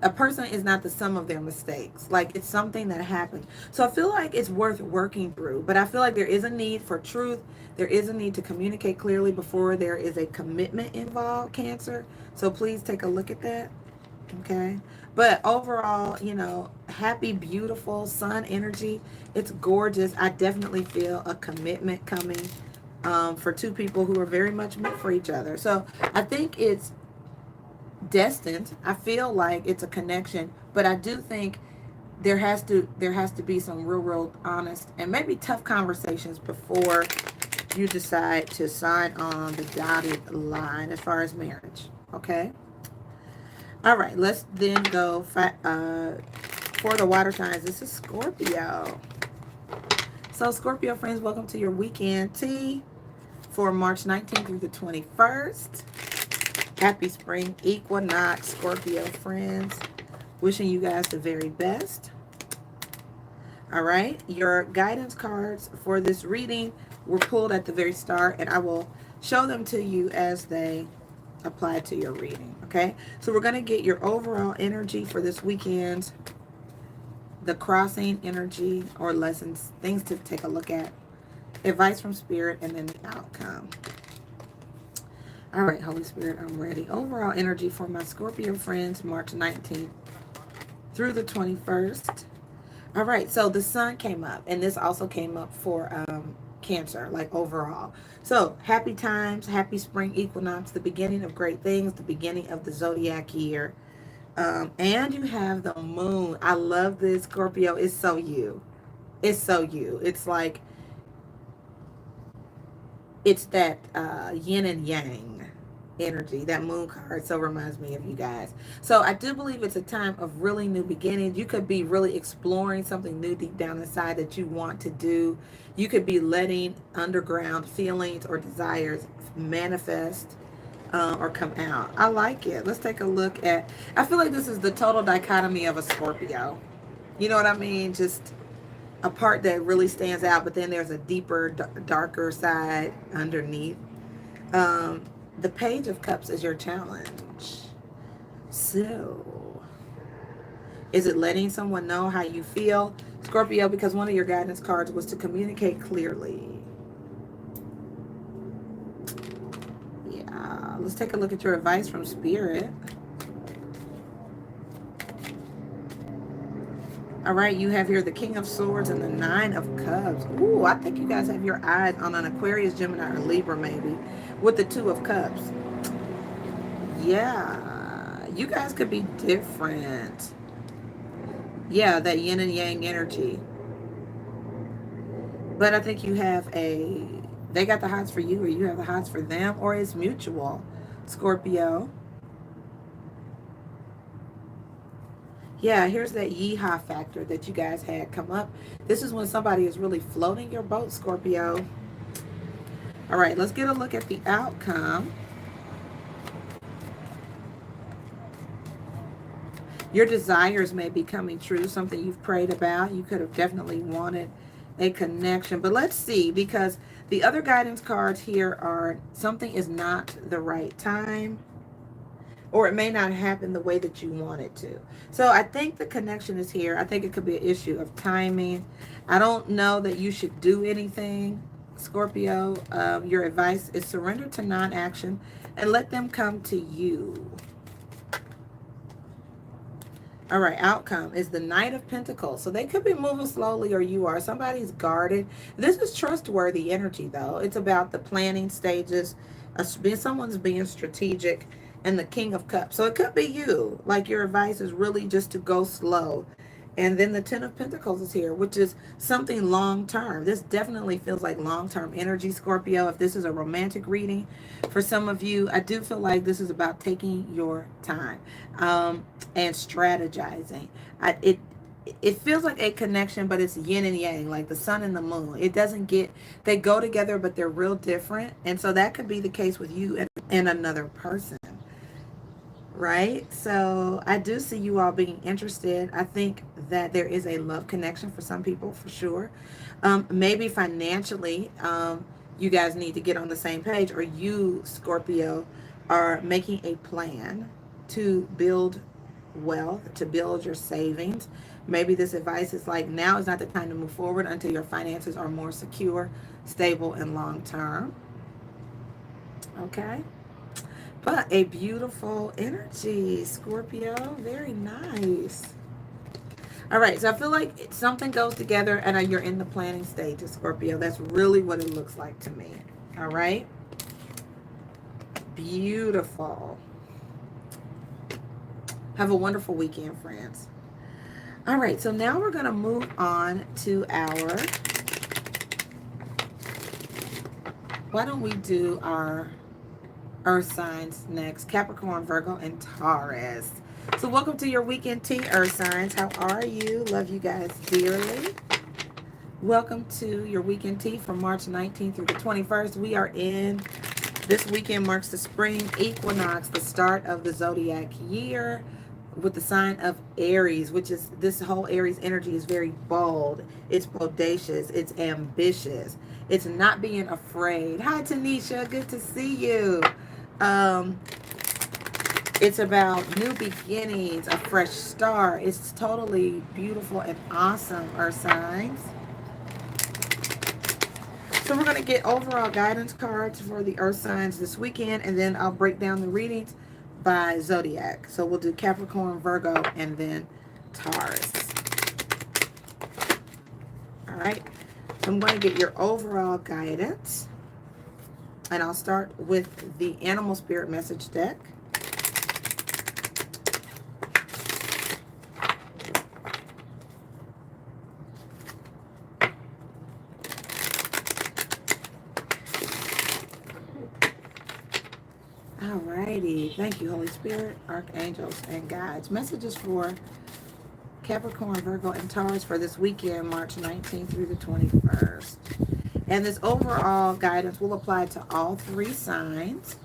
a person is not the sum of their mistakes. Like, it's something that happened. So I feel like it's worth working through. But I feel like there is a need for truth. There is a need to communicate clearly before there is a commitment involved, Cancer. So please take a look at that. Okay. But overall, you know, happy, beautiful Sun energy. It's gorgeous. I definitely feel a commitment coming for 2 people who are very much meant for each other. So I think it's destined. I feel like it's a connection, but I do think there has to be some real honest and maybe tough conversations before you decide to sign on the dotted line as far as marriage. Okay. All right, let's then go for the water signs. This is Scorpio. So Scorpio friends, welcome to your weekend tea for March 19th through the 21st. Happy spring equinox, Scorpio friends. Wishing you guys the very best. All right, your guidance cards for this reading were pulled at the very start, and I will show them to you as they apply to your reading. Okay, so we're going to get your overall energy for this weekend, the crossing energy or lessons, things to take a look at, advice from Spirit, and then the outcome. All right, Holy Spirit, I'm ready. Overall energy for my Scorpio friends, March 19th through the 21st. All right, so the Sun came up, and this also came up for Cancer, like overall. So happy times, happy spring equinox, the beginning of great things, the beginning of the zodiac year. And you have the moon. I love this, Scorpio. It's so you. It's so you. It's like, it's that yin and yang energy. That moon card so reminds me of you guys. So I do believe it's a time of really new beginnings. You could be really exploring something new deep down inside that you want to do. You could be letting underground feelings or desires manifest or come out. I like it. Let's take a look at, I feel like this is the total dichotomy of a Scorpio. You know what I mean? Just a part that really stands out, but then there's a deeper, darker side underneath. The Page of Cups is your challenge. So, is it letting someone know how you feel, Scorpio? Because one of your guidance cards was to communicate clearly. Yeah, let's take a look at your advice from Spirit. All right, you have here the King of Swords and the Nine of Cups. Ooh, I think you guys have your eyes on an Aquarius, Gemini, or Libra maybe, with the Two of Cups. Yeah, you guys could be different. Yeah, that yin and yang energy. But I think you have they got the hots for you, or you have the hots for them, or it's mutual, Scorpio. Yeah, here's that yeehaw factor that you guys had come up. This is when somebody is really floating your boat, Scorpio. All right, let's get a look at the outcome. Your desires may be coming true, something you've prayed about. You could have definitely wanted a connection. But let's see, because the other guidance cards here are something is not the right time, or it may not happen the way that you want it to. So I think the connection is here. I think it could be an issue of timing. I don't know that you should do anything, Scorpio. Your advice is surrender to non-action and let them come to you. All right, outcome is the Knight of Pentacles. So they could be moving slowly, or you are. Somebody's guarded. This is trustworthy energy, though. It's about the planning stages. Someone's being strategic. And the King of Cups. So it could be you. Like your advice is really just to go slow. And then the Ten of Pentacles is here, which is something long-term. This definitely feels like long-term energy, Scorpio. If this is a romantic reading for some of you, I do feel like this is about taking your time and strategizing. It feels like a connection, but it's yin and yang, like the sun and the moon. It doesn't get, they go together, but they're real different. And so that could be the case with you and another person. Right? So I do see you all being interested. I think that there is a love connection for some people, for sure. Maybe financially, you guys need to get on the same page, or you, Scorpio, are making a plan to build wealth, to build your savings. Maybe this advice is like, now is not the time to move forward until your finances are more secure, stable, and long-term. Okay? But a beautiful energy, Scorpio. Very nice. All right, so I feel like something goes together and you're in the planning stage of Scorpio. That's really what it looks like to me. All right? Beautiful. Have a wonderful weekend, friends. All right, so now we're going to move on to our... Why don't we do our Earth signs next? Capricorn, Virgo, and Taurus. So welcome to your weekend tea, Earth signs. How are you? Love you guys dearly. Welcome to your weekend tea from March 19th through the 21st. We are in, this weekend marks the spring equinox, the start of the zodiac year, with the sign of Aries, which is, this whole Aries energy is very bold. It's bodacious. It's ambitious. It's not being afraid. Hi, Tanisha. Good to see you. It's about new beginnings, a fresh start. It's totally beautiful and awesome, Earth signs. So we're going to get overall guidance cards for the Earth signs this weekend, and then I'll break down the readings by zodiac. So we'll do Capricorn, Virgo, and then Taurus. All right. I'm going to get your overall guidance. And I'll start with the Animal Spirit Message deck. Alrighty. Thank you, Holy Spirit, Archangels, and Guides. Messages for Capricorn, Virgo, and Taurus for this weekend, March 19th through the 21st. And this overall guidance will apply to all 3 signs.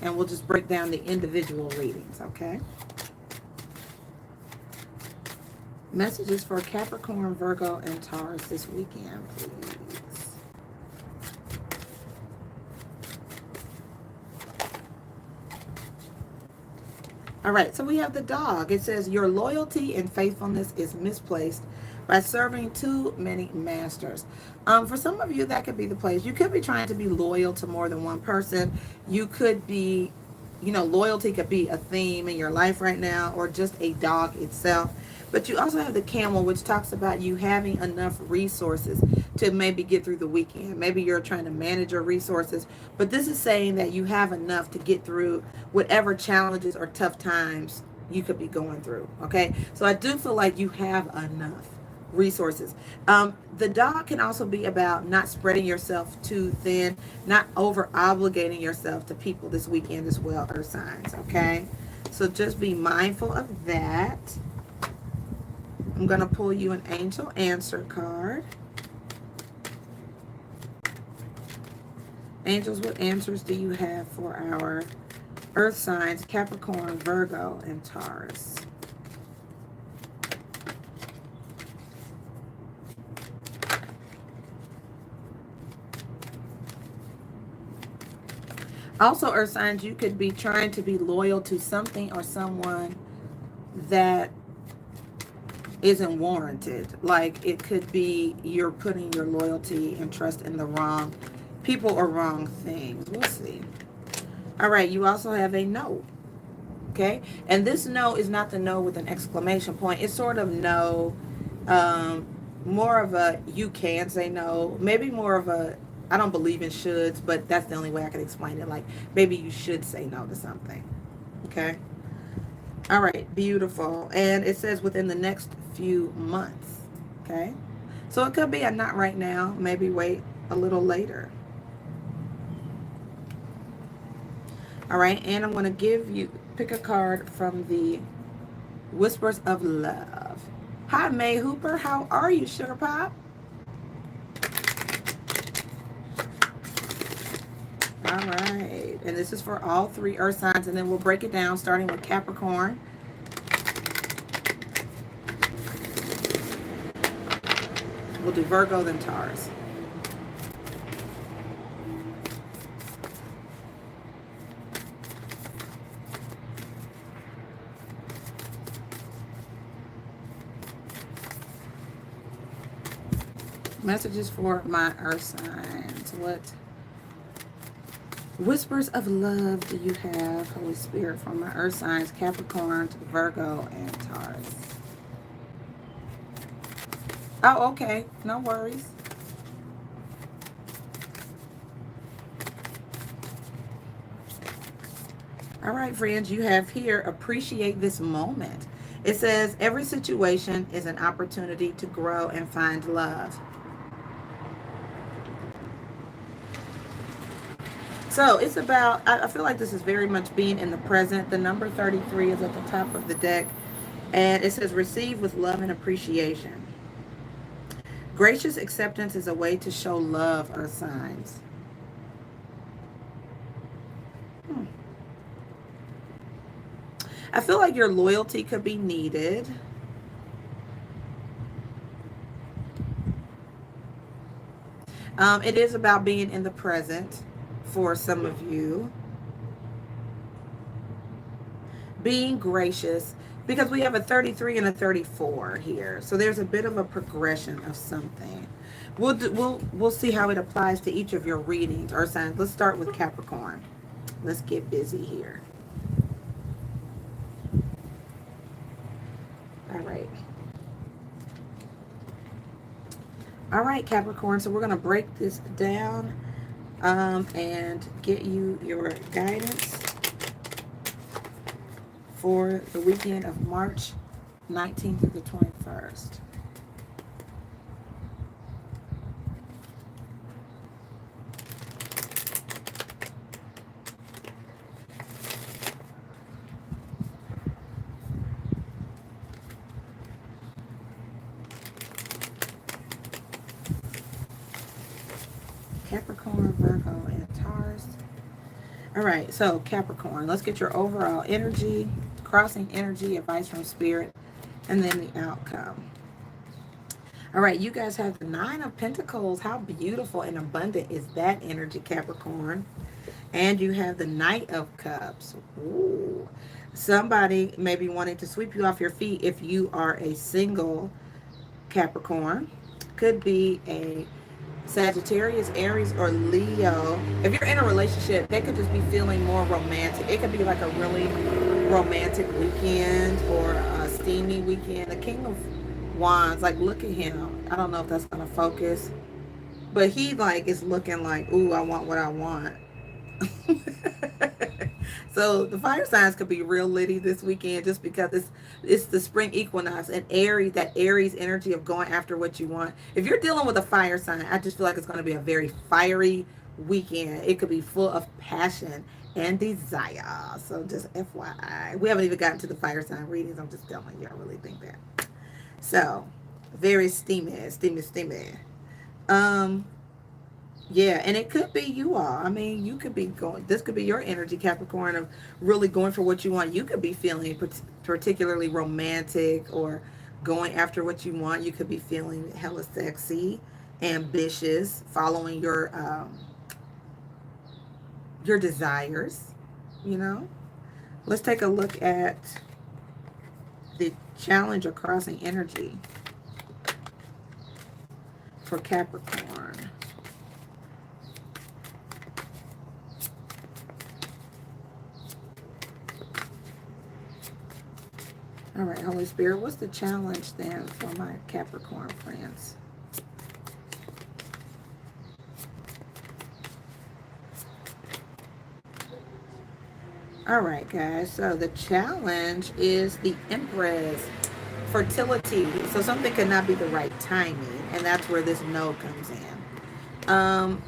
And we'll just break down the individual readings, okay? Messages for Capricorn, Virgo, and Taurus this weekend, please. All right, so we have the dog. It says, your loyalty and faithfulness is misplaced by serving too many masters. For some of you, that could be the place. You could be trying to be loyal to more than one person. You could be, loyalty could be a theme in your life right now, or just a dog itself. But you also have the camel, which talks about you having enough resources to maybe get through the weekend. Maybe you're trying to manage your resources, but this is saying that you have enough to get through whatever challenges or tough times you could be going through, okay? So I do feel like you have enough resources. The dog can also be about not spreading yourself too thin, not over obligating yourself to people this weekend as well, earth signs, okay? So just be mindful of that. I'm going to pull you an angel answer card. Angels, what answers do you have for our earth signs, Capricorn, Virgo, and Taurus? Also, earth signs, you could be trying to be loyal to something or someone that isn't warranted. Like, it could be you're putting your loyalty and trust in the wrong people or wrong things. We'll see. All right, you also have a no. Okay, and this no is not the no with an exclamation point. It's sort of no, more of a you can say no. Maybe more of a I don't believe in shoulds, but that's the only way I can explain it. Like, maybe you should say no to something. Okay. All right, beautiful. And it says within the next few months. Okay. So it could be a not right now, maybe wait a little later. All right, and I'm going to pick a card from the Whispers of Love. Hi, May Hooper. How are you, Sugar Pop? All right, and this is for all 3 earth signs, and then we'll break it down starting with Capricorn. We'll do Virgo, then Taurus. Messages for my earth signs. What whispers of love do you have, Holy Spirit, for my earth signs, Capricorn, Virgo, and Taurus? Oh, okay. No worries. All right, friends, you have here, appreciate this moment. It says, every situation is an opportunity to grow and find love. So it's about, I feel like this is very much being in the present. The number 33 is at the top of the deck. And it says, receive with love and appreciation. Gracious acceptance is a way to show love, earth signs. I feel like your loyalty could be needed. It is about being in the present for some of you. Being gracious, because we have a 33 and a 34 here. So there's a bit of a progression of something. We'll see how it applies to each of your readings, earth signs. Let's start with Capricorn. Let's get busy here. All right. All right, Capricorn. So we're going to break this down and get you your guidance for the weekend of March 19th through the 21st. Capricorn, Virgo, and Taurus. All right, so Capricorn, let's get your overall energy, crossing energy, advice from Spirit, and then the outcome. All right, you guys have the Nine of Pentacles. How beautiful and abundant is that energy, Capricorn? And you have the Knight of Cups. Ooh. Somebody may be wanting to sweep you off your feet if you are a single Capricorn. Could be a Sagittarius, Aries, or Leo. If you're in a relationship, they could just be feeling more romantic. It could be like a really romantic weekend or a steamy weekend. The King of Wands, like look at him. I don't know if that's going to focus, but he like is looking like, ooh, I want what I want. So the fire signs could be real litty this weekend just because it's the spring equinox and Aries, that Aries energy of going after what you want. If you're dealing with a fire sign, I just feel like it's going to be a very fiery weekend. It could be full of passion and desire. So just FYI. We haven't even gotten to the fire sign readings. I'm just telling you, I really think that. So very steamy. Yeah, and it could be you all. I mean, you could be going, this could be your energy, Capricorn, of really going for what you want. You could be feeling particularly romantic or going after what you want. You could be feeling hella sexy, ambitious, following your desires, you know? Let's take a look at the challenge of crossing energy for Capricorn. All right, Holy Spirit, what's the challenge then for my Capricorn friends? All right, guys, so the challenge is the Empress, fertility. So something could not be the right timing, and that's where this no comes in.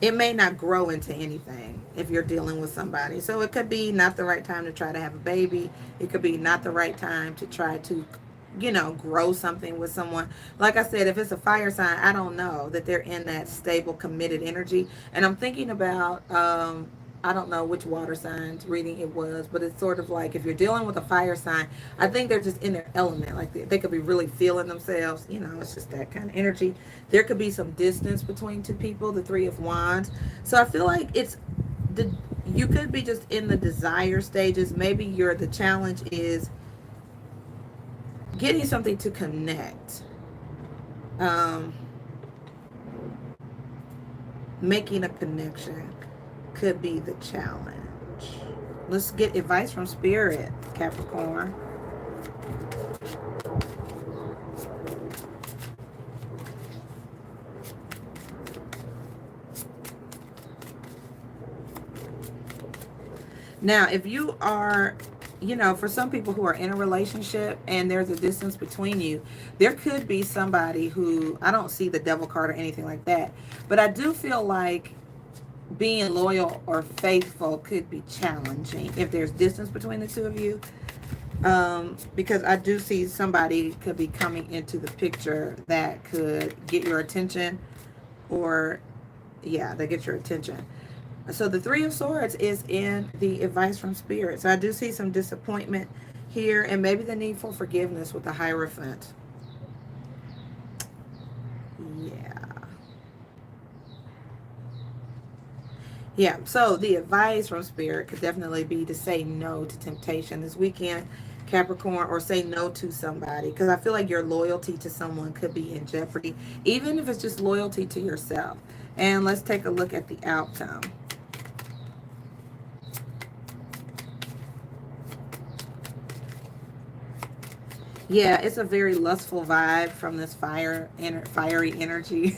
It may not grow into anything if you're dealing with somebody. So it could be not the right time to try to have a baby. It could be not the right time to try to, grow something with someone. Like I said, if it's a fire sign, I don't know that they're in that stable, committed energy. And I'm thinking about, I don't know which water signs reading it was, but it's sort of like if you're dealing with a fire sign, I think they're just in their element. Like they could be really feeling themselves. It's just that kind of energy. There could be some distance between two people, the Three of Wands. So I feel like you could be just in the desire stages. Maybe the challenge is getting something to connect. Making a connection could be the challenge. Let's get advice from Spirit, Capricorn. Now, if you are, for some people who are in a relationship and there's a distance between you, there could be somebody who, I don't see the devil card or anything like that, but I do feel like being loyal or faithful could be challenging if there's distance between the two of you. Because I do see somebody could be coming into the picture that could get your attention or, yeah, they get your attention. So the Three of Swords is in the advice from Spirit. So I do see some disappointment here and maybe the need for forgiveness with the Hierophant. Yeah, so the advice from Spirit could definitely be to say no to temptation this weekend, Capricorn, or say no to somebody. Because I feel like your loyalty to someone could be in jeopardy, even if it's just loyalty to yourself. And let's take a look at the outcome. Yeah, it's a very lustful vibe from this fiery energy.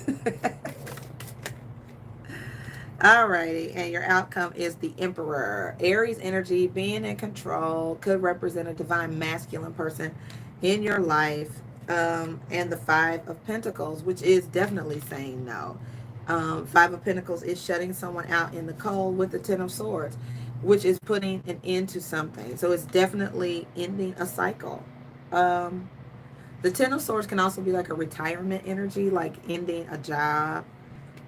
Alrighty, and your outcome is the Emperor. Aries energy, being in control, could represent a divine masculine person in your life. And the Five of Pentacles, which is definitely saying no. Five of Pentacles is shutting someone out in the cold with the Ten of Swords, which is putting an end to something. So it's definitely ending a cycle. Um, the Ten of Swords can also be like a retirement energy, like ending a job.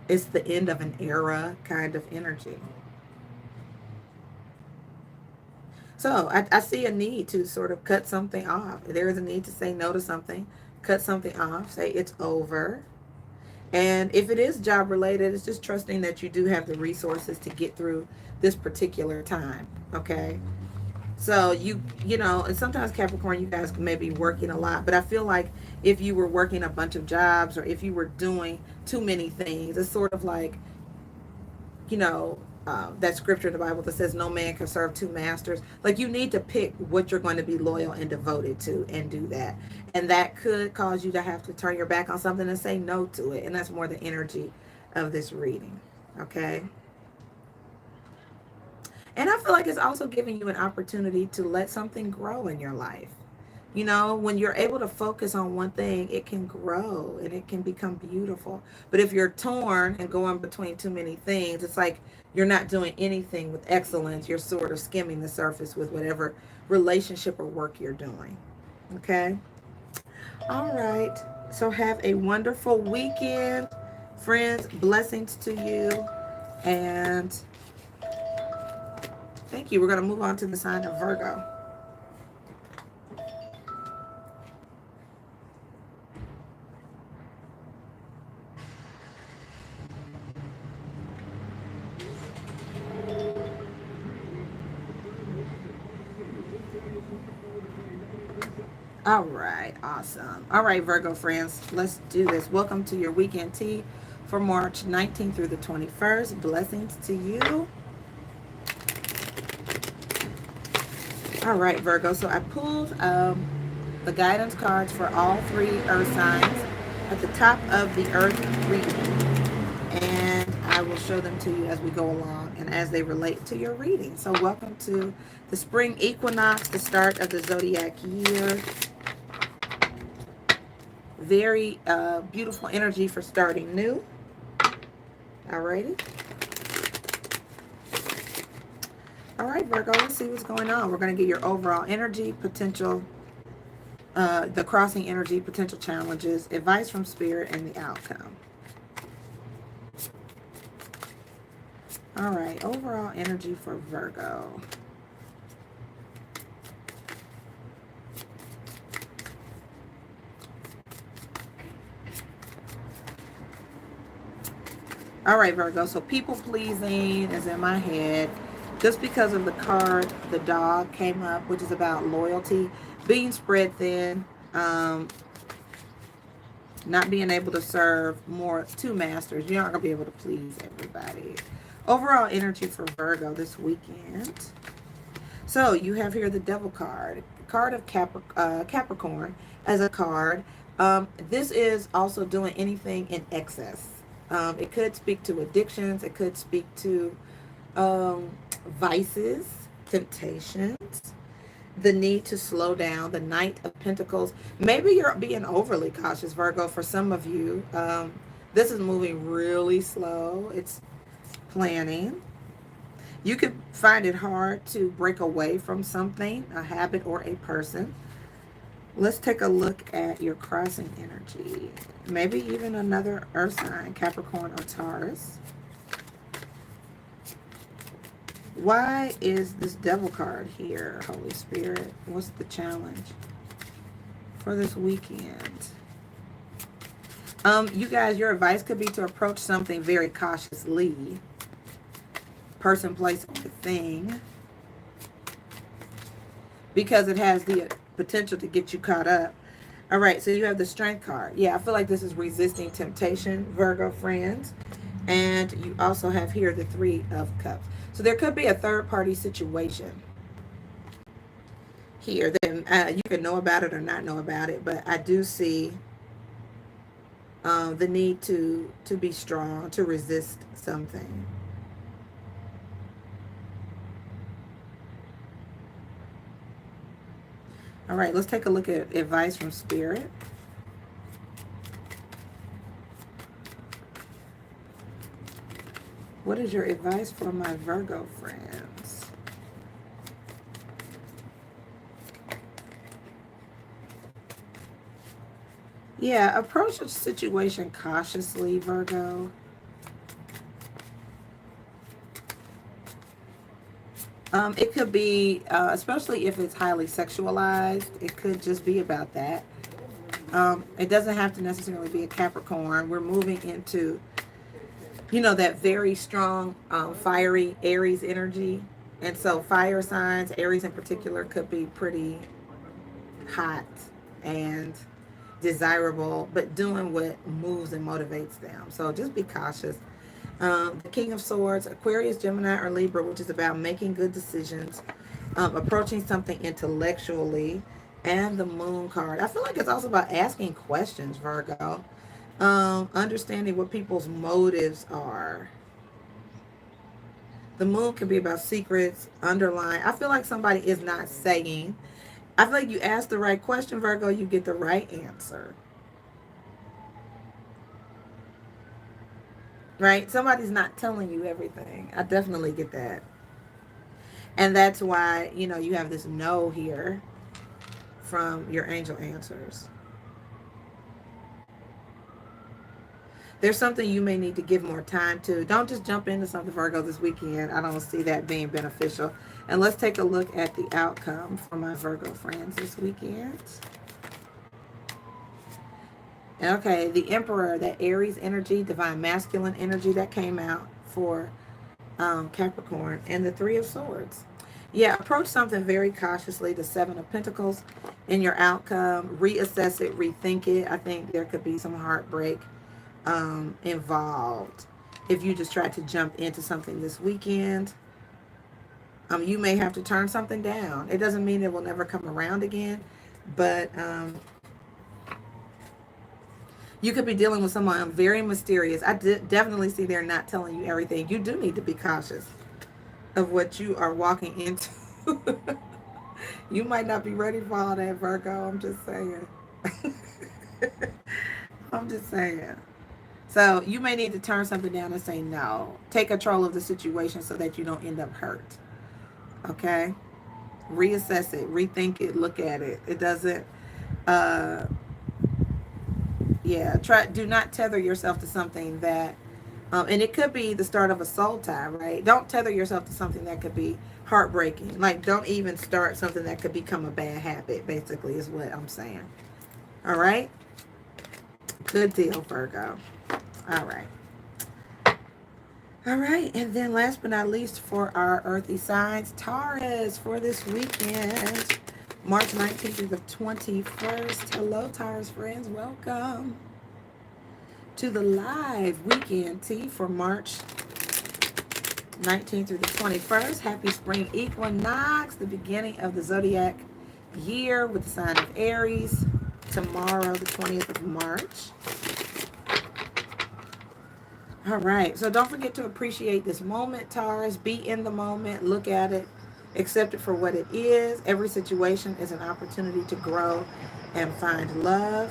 It's the end of an era kind of energy. So I see a need to sort of cut something off. There is a need to say no to something, cut something off, say it's over. And if it is job related, it's just trusting that you do have the resources to get through this particular time. Okay. So you know, and sometimes Capricorn, you guys may be working a lot, but I feel like if you were working a bunch of jobs or if you were doing too many things, it's sort of like, that scripture in the Bible that says no man can serve two masters. Like, you need to pick what you're going to be loyal and devoted to and do that. And that could cause you to have to turn your back on something and say no to it. And that's more the energy of this reading. Okay. And I feel like it's also giving you an opportunity to let something grow in your life. When you're able to focus on one thing, it can grow and it can become beautiful. But if you're torn and going between too many things, it's like you're not doing anything with excellence. You're sort of skimming the surface with whatever relationship or work you're doing. Okay? All right. So have a wonderful weekend, friends. Blessings to you. And thank you. We're going to move on to the sign of Virgo. All right, awesome. All right, Virgo friends, let's do this. Welcome to your weekend tea for March 19th through the 21st. Blessings to you. All right, Virgo. So I pulled the guidance cards for all three earth signs at the top of the earth reading. And I will show them to you as we go along and as they relate to your reading. So welcome to the spring equinox, the start of the zodiac year. Very beautiful energy for starting new. Alrighty. All right, Virgo, let's see what's going on. We're going to get your overall energy, potential, the crossing energy, potential challenges, advice from spirit, and the outcome. All right, overall energy for Virgo. All right, Virgo, so people pleasing is in my head. Just because of the card, the dog came up, which is about loyalty, being spread thin, not being able to serve more two masters. You're not going to be able to please everybody. Overall energy for Virgo this weekend. So you have here the Devil card, card of Capricorn as a card. This is also doing anything in excess. It could speak to addictions. It could speak to vices, temptations, the need to slow down, the Knight of Pentacles. Maybe you're being overly cautious, Virgo, for some of you. This is moving really slow. It's planning. You could find it hard to break away from something, a habit or a person. Let's take a look at your crossing energy. Maybe even another earth sign, Capricorn or Taurus. Why is this Devil card here, Holy Spirit? What's the challenge for this weekend? You guys, your advice could be to approach something very cautiously. Person, place, or thing. Because it has the potential to get you caught up. All right, so you have the Strength card. Yeah, I feel like this is resisting temptation, Virgo friends. And you also have here the Three of Cups. So there could be a third party situation here. Then you can know about it or not know about it, but I do see the need to be strong, to resist something. All right, let's take a look at advice from Spirit. What is your advice for my Virgo friends? Yeah, approach a situation cautiously, Virgo. It could be, especially if it's highly sexualized, it could just be about that. It doesn't have to necessarily be a Capricorn. We're moving into, that very strong, fiery Aries energy. And so fire signs, Aries in particular, could be pretty hot and desirable, but doing what moves and motivates them. So just be cautious. The King of Swords, Aquarius, Gemini, or Libra, which is about making good decisions, approaching something intellectually, and the Moon card. I feel like it's also about asking questions, Virgo. Understanding what people's motives are. The Moon can be about secrets, underlying. I feel like somebody is not saying. I feel like you ask the right question, Virgo, you get the right answer. Right? Somebody's not telling you everything. I definitely get that. And that's why, you have this no here from your angel answers. There's something you may need to give more time to. Don't just jump into something, Virgo, this weekend. I don't see that being beneficial. And let's take a look at the outcome for my Virgo friends this weekend. Okay, the Emperor, that Aries energy, divine masculine energy that came out for Capricorn, and the Three of Swords. Yeah, approach something very cautiously. The Seven of Pentacles in your outcome. Reassess it, rethink it. I think there could be some heartbreak involved if you just try to jump into something this weekend. You may have to turn something down. It doesn't mean it will never come around again, but you could be dealing with someone very mysterious. I definitely see they're not telling you everything. You do need to be cautious of what you are walking into. You might not be ready for all that, Virgo. I'm just saying. I'm just saying. So you may need to turn something down and say no. Take control of the situation so that you don't end up hurt. Okay? Reassess it. Rethink it. Look at it. It doesn't... do not tether yourself to something that... and it could be the start of a soul tie, right? Don't tether yourself to something that could be heartbreaking. Like, don't even start something that could become a bad habit, basically, is what I'm saying. All right? Good deal, Virgo. All right. All right. And then last but not least for our earthy signs, Taurus for this weekend, March 19th through the 21st. Hello, Taurus friends. Welcome to the live weekend tea for March 19th through the 21st. Happy spring equinox, the beginning of the zodiac year with the sign of Aries. Tomorrow, the 20th of March. All right, so don't forget to appreciate this moment, Taurus. Be in the moment, look at it, accept it for what it is. Every situation is an opportunity to grow and find love.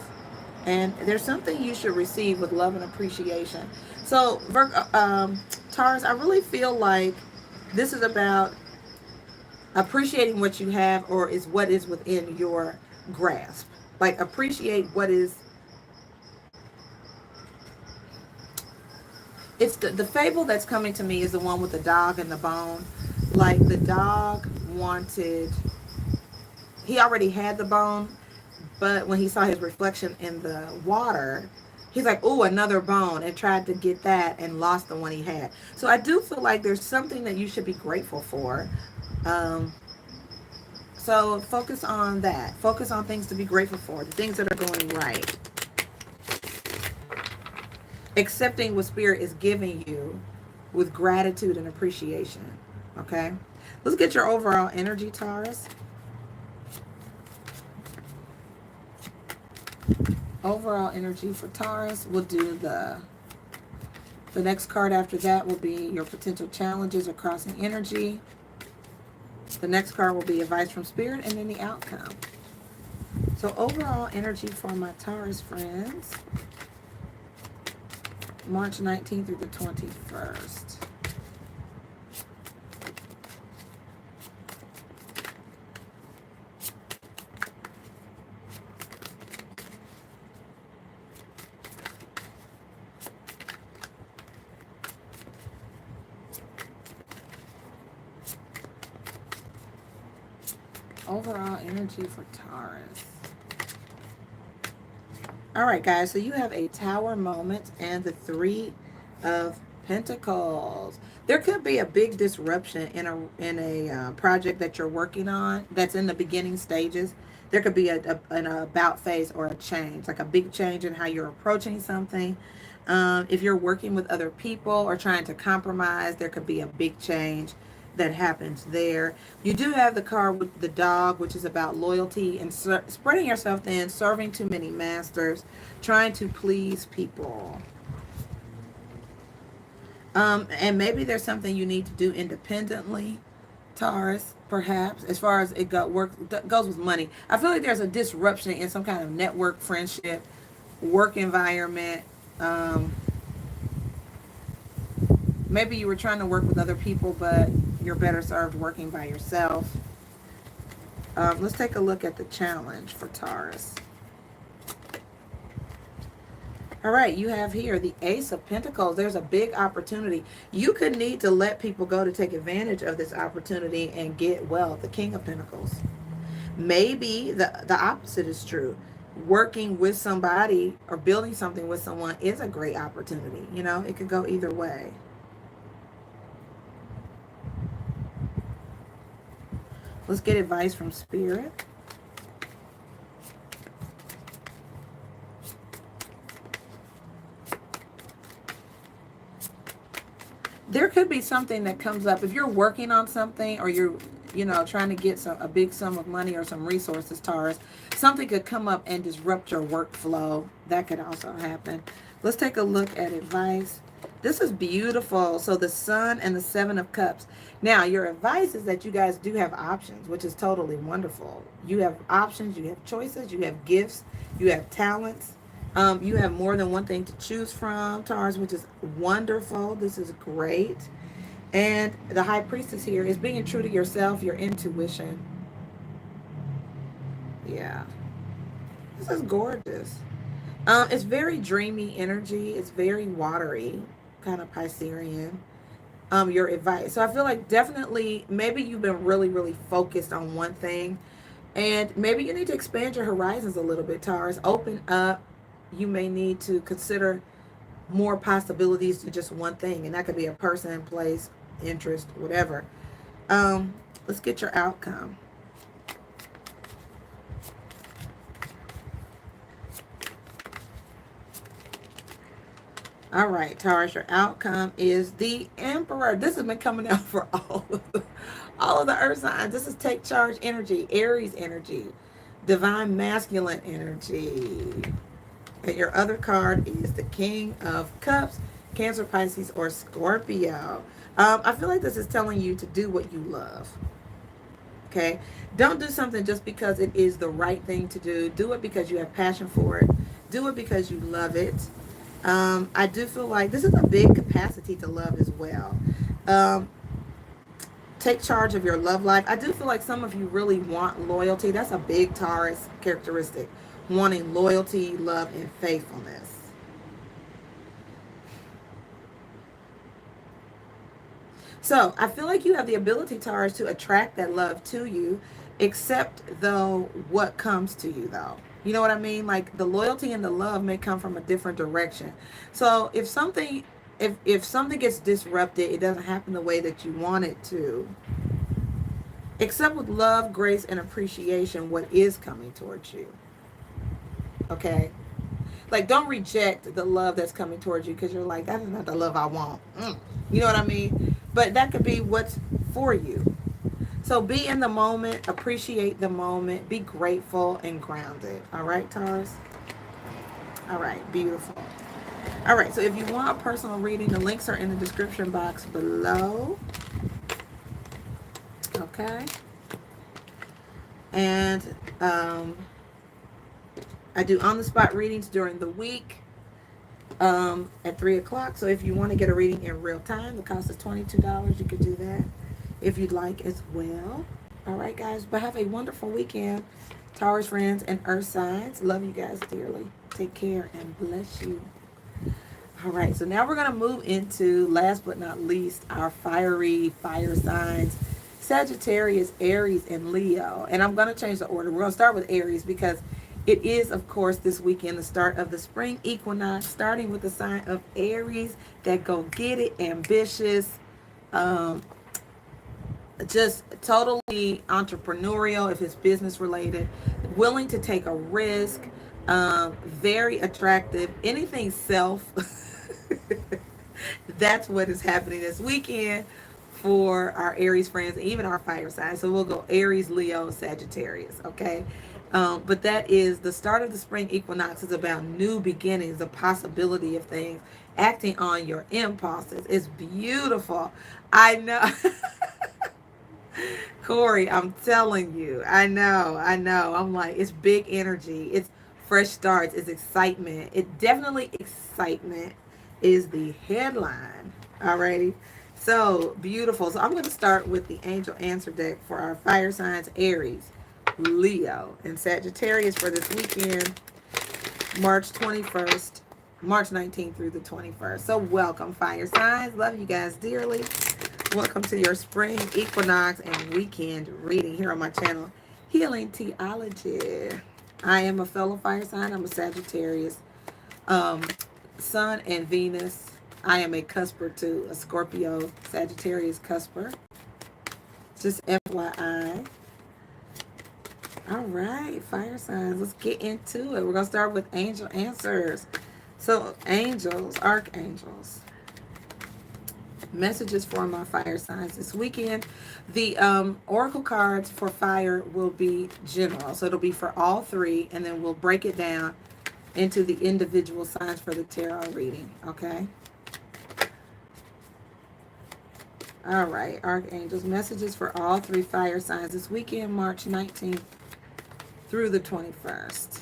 And there's something you should receive with love and appreciation. So, Taurus, I really feel like this is about appreciating what you have, or is what is within your grasp. Like, appreciate what is... It's the fable that's coming to me is the one with the dog and the bone. Like, the dog wanted... He already had the bone, but when he saw his reflection in the water, he's like, "Ooh, another bone," and tried to get that and lost the one he had. So I do feel like there's something that you should be grateful for. So focus on that. Focus on things to be grateful for, the things that are going right. Accepting what Spirit is giving you with gratitude and appreciation. Okay? Let's get your overall energy, Taurus. Overall energy for Taurus. We'll do the next card after that will be your potential challenges or crossing energy. The next card will be advice from spirit, and then the outcome. So overall energy for my Taurus friends, March 19th through the 21st. Overall energy for Taurus. All right, guys, so you have a Tower moment and the Three of Pentacles. There could be a big disruption in a project that you're working on that's in the beginning stages. There could be an about phase or a change, like a big change in how you're approaching something. If you're working with other people or trying to compromise, there could be a big change that happens there. You do have the card with the dog, which is about loyalty and spreading yourself thin, serving too many masters, trying to please people. And maybe there's something you need to do independently, Taurus, perhaps, as far as it goes with money. I feel like there's a disruption in some kind of network, friendship, work environment. Maybe you were trying to work with other people, but you're better served working by yourself. Let's take a look at the challenge for Taurus. All right, you have here the Ace of Pentacles. There's a big opportunity. You could need to let people go to take advantage of this opportunity and get wealth. The King of Pentacles. Maybe the opposite is true. Working with somebody or building something with someone is a great opportunity. You know, it could go either way. Let's get advice from Spirit. There could be something that comes up. If you're working on something or you're, trying to get a big sum of money or some resources, Taurus, something could come up and disrupt your workflow. That could also happen. Let's take a look at advice. This is beautiful. So the Sun and the Seven of Cups. Now, your advice is that you guys do have options, which is totally wonderful. You have options, you have choices, you have gifts, you have talents. You have more than one thing to choose from, Taurus, which is wonderful. This is great. And the High Priestess here is being true to yourself, your intuition. Yeah. This is gorgeous. It's very dreamy energy. It's very watery, kind of Piscean. Your advice. So I feel like definitely maybe you've been really, really focused on one thing. And maybe you need to expand your horizons a little bit, Taurus. Open up. You may need to consider more possibilities to just one thing. And that could be a person, place, interest, whatever. Let's get your outcome. All right, Taurus, your outcome is the Emperor. This has been coming out for all of the earth signs. This is take charge energy, Aries energy, divine masculine energy. And your other card is the King of Cups, Cancer, Pisces, or Scorpio. I feel like this is telling you to do what you love. Okay? Don't do something just because it is the right thing to do. Do it because you have passion for it. Do it because you love it. I do feel like this is a big capacity to love as well. Take charge of your love life. I do feel like some of you really want loyalty. That's a big Taurus characteristic. Wanting loyalty, love, and faithfulness. So I feel like you have the ability, Taurus, to attract that love to you, except though what comes to you though. You know what I mean? Like the loyalty and the love may come from a different direction. So if something gets disrupted, it doesn't happen the way that you want it to. Accept with love, grace, and appreciation what is coming towards you. Okay? Like don't reject the love that's coming towards you because you're like, that's not the love I want. You know what I mean? But that could be what's for you. So be in the moment, appreciate the moment, be grateful and grounded. All right, Taurus? All right, beautiful. All right, so if you want a personal reading, the links are in the description box below. Okay. And I do on-the-spot readings during the week at 3 o'clock. So if you want to get a reading in real time, the cost is $22. You could do that if you'd like as well. All right, guys, but have a wonderful weekend. Taurus friends and earth signs. Love you guys dearly. Take care and bless you. All right, so now we're going to move into, last but not least, our fiery fire signs. Sagittarius, Aries, and Leo. And I'm going to change the order. We're going to start with Aries because it is, of course, this weekend, the start of the spring equinox, starting with the sign of Aries, that go get it, ambitious, just totally entrepreneurial if it's business related, willing to take a risk, very attractive, anything self. That's what is happening this weekend for our Aries friends and even our fire signs. So we'll go Aries, Leo, Sagittarius, okay? But that is the start of the spring equinox. Is about new beginnings, the possibility of things, acting on your impulses. It's beautiful. I know. Corey, I'm telling you, I know. I'm like, it's big energy. It's fresh starts. It's excitement. It definitely excitement is the headline. Alrighty. So beautiful. So I'm going to start with the angel answer deck for our fire signs, Aries, Leo, and Sagittarius for this weekend, March 21st, March 19th through the 21st. So welcome, fire signs. Love you guys dearly. Welcome to your spring equinox and weekend reading here on my channel, Healing Theology. I am a fellow fire sign. I'm a Sagittarius, Sun and Venus. I am a cusper too, a Scorpio, Sagittarius cusper. Just FYI. All right, fire signs. Let's get into it. We're going to start with angel answers. So angels, archangels. Messages for my fire signs this weekend. The oracle cards for fire will be general, so it'll be for all three, and then we'll break it down into the individual signs for the tarot reading. Okay. All right, archangels, messages for all three fire signs this weekend, March 19th through the 21st.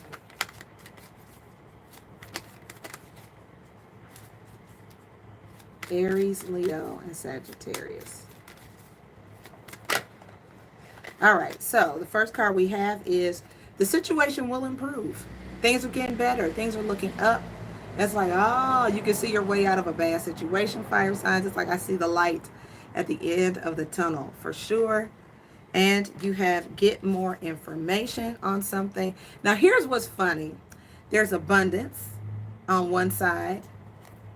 Aries, Leo, and Sagittarius. All right, so the first card we have is the situation will improve. Things are getting better. Things are looking up. That's like, oh, you can see your way out of a bad situation, fire signs. It's like I see the light at the end of the tunnel for sure. And you have get more information on something. Now, here's what's funny. There's abundance on one side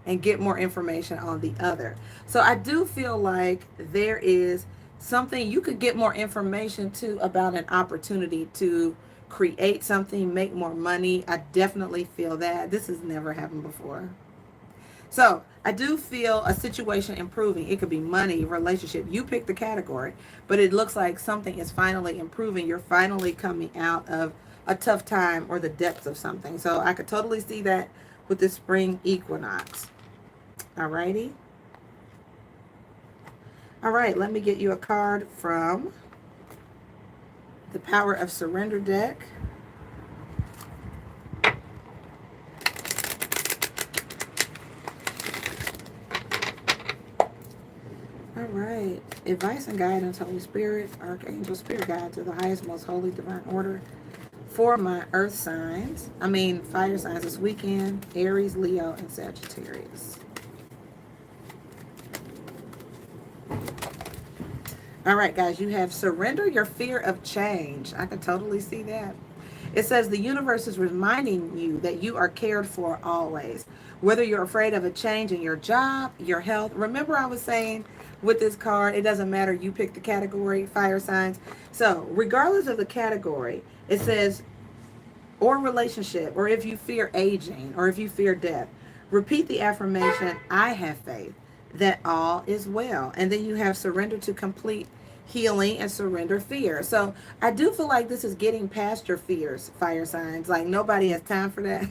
and get more information on the other. So I do feel like there is something you could get more information to about an opportunity to create something, make more money. I definitely feel that. This has never happened before. So I do feel a situation improving. It could be money, relationship. You pick the category, but it looks like something is finally improving. You're finally coming out of a tough time or the depths of something. So I could totally see that with the spring equinox. Alrighty. All right, let me get you a card from the Power of Surrender deck. All right. Advice and guidance, Holy Spirit, Archangel, Spirit Guide to the highest, most holy, divine order for my earth signs. Fire signs this weekend, Aries, Leo, and Sagittarius. All right, guys, you have surrender your fear of change. I can totally see that. It says the universe is reminding you that you are cared for always. Whether you're afraid of a change in your job, your health. Remember I was saying with this card, it doesn't matter. You pick the category, fire signs. So regardless of the category, it says, or relationship, or if you fear aging, or if you fear death, repeat the affirmation, I have faith that all is well. And then you have surrender to complete healing and surrender fear. So I do feel like this is getting past your fears, fire signs. Like nobody has time for that.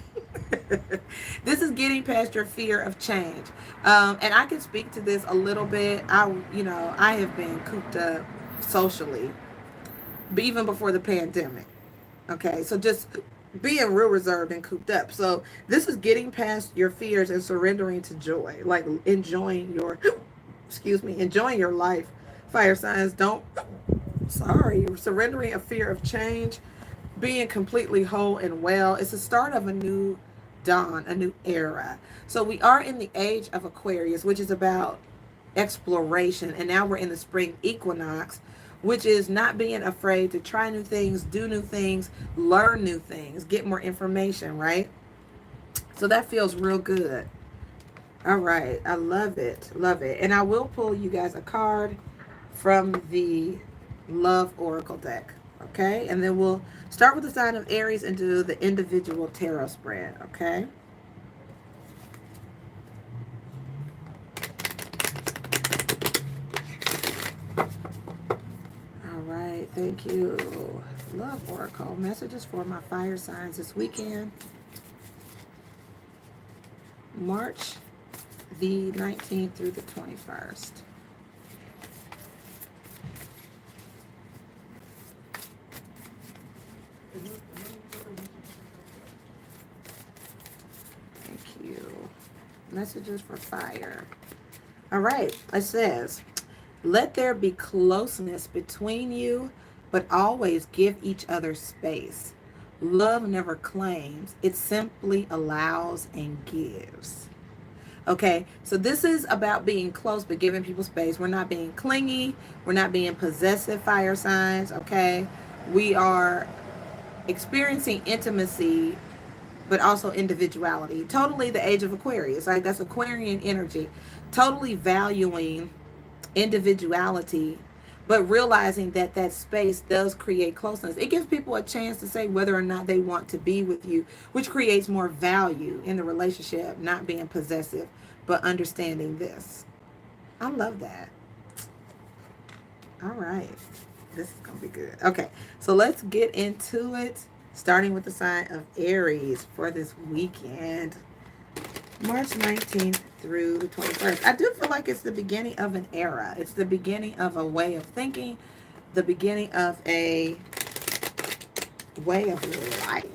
This is getting past your fear of change. And I can speak to this a little bit. I have been cooped up socially, but even before the pandemic. Okay, so just being real reserved and cooped up. So this is getting past your fears and surrendering to joy, like enjoying your, excuse me, enjoying your life. Fire signs, don't, sorry, surrendering a fear of change, being completely whole and well. It's the start of a new dawn, a new era. So we are in the age of Aquarius, which is about exploration. And now we're in the spring equinox, which is not being afraid to try new things, do new things, learn new things, get more information, right? So that feels real good. All right. I love it. Love it. And I will pull you guys a card from the Love Oracle deck. Okay. And then we'll start with the sign of Aries and do the individual tarot spread. Okay. All right. Thank you. Love Oracle. Messages for my fire signs this weekend. March the 19th through the 21st. Thank you. Messages for fire. All right. It says, let there be closeness between you, but always give each other space. Love never claims, it simply allows and gives. Okay, so this is about being close but giving people space. We're not being clingy. We're not being possessive, fire signs. Okay, we are experiencing intimacy but also individuality. Totally the age of Aquarius. Like that's Aquarian energy. Totally valuing individuality, but realizing that that space does create closeness. It gives people a chance to say whether or not they want to be with you, which creates more value in the relationship, not being possessive, but understanding this. I love that. All right. This is going to be good. Okay. So let's get into it, starting with the sign of Aries for this weekend. March 19th through the 21st. I do feel like it's the beginning of an era. It's the beginning of a way of thinking, the beginning of a way of life.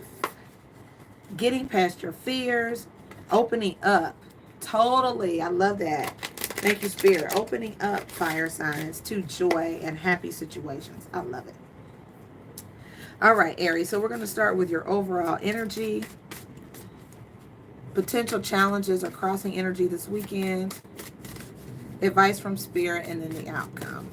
Getting past your fears, opening up. Totally. I love that. Thank you, Spirit. Opening up, fire signs, to joy and happy situations. I love it. All right, Aries. So we're going to start with your overall energy. Potential challenges or crossing energy this weekend. Advice from Spirit, and then the outcome.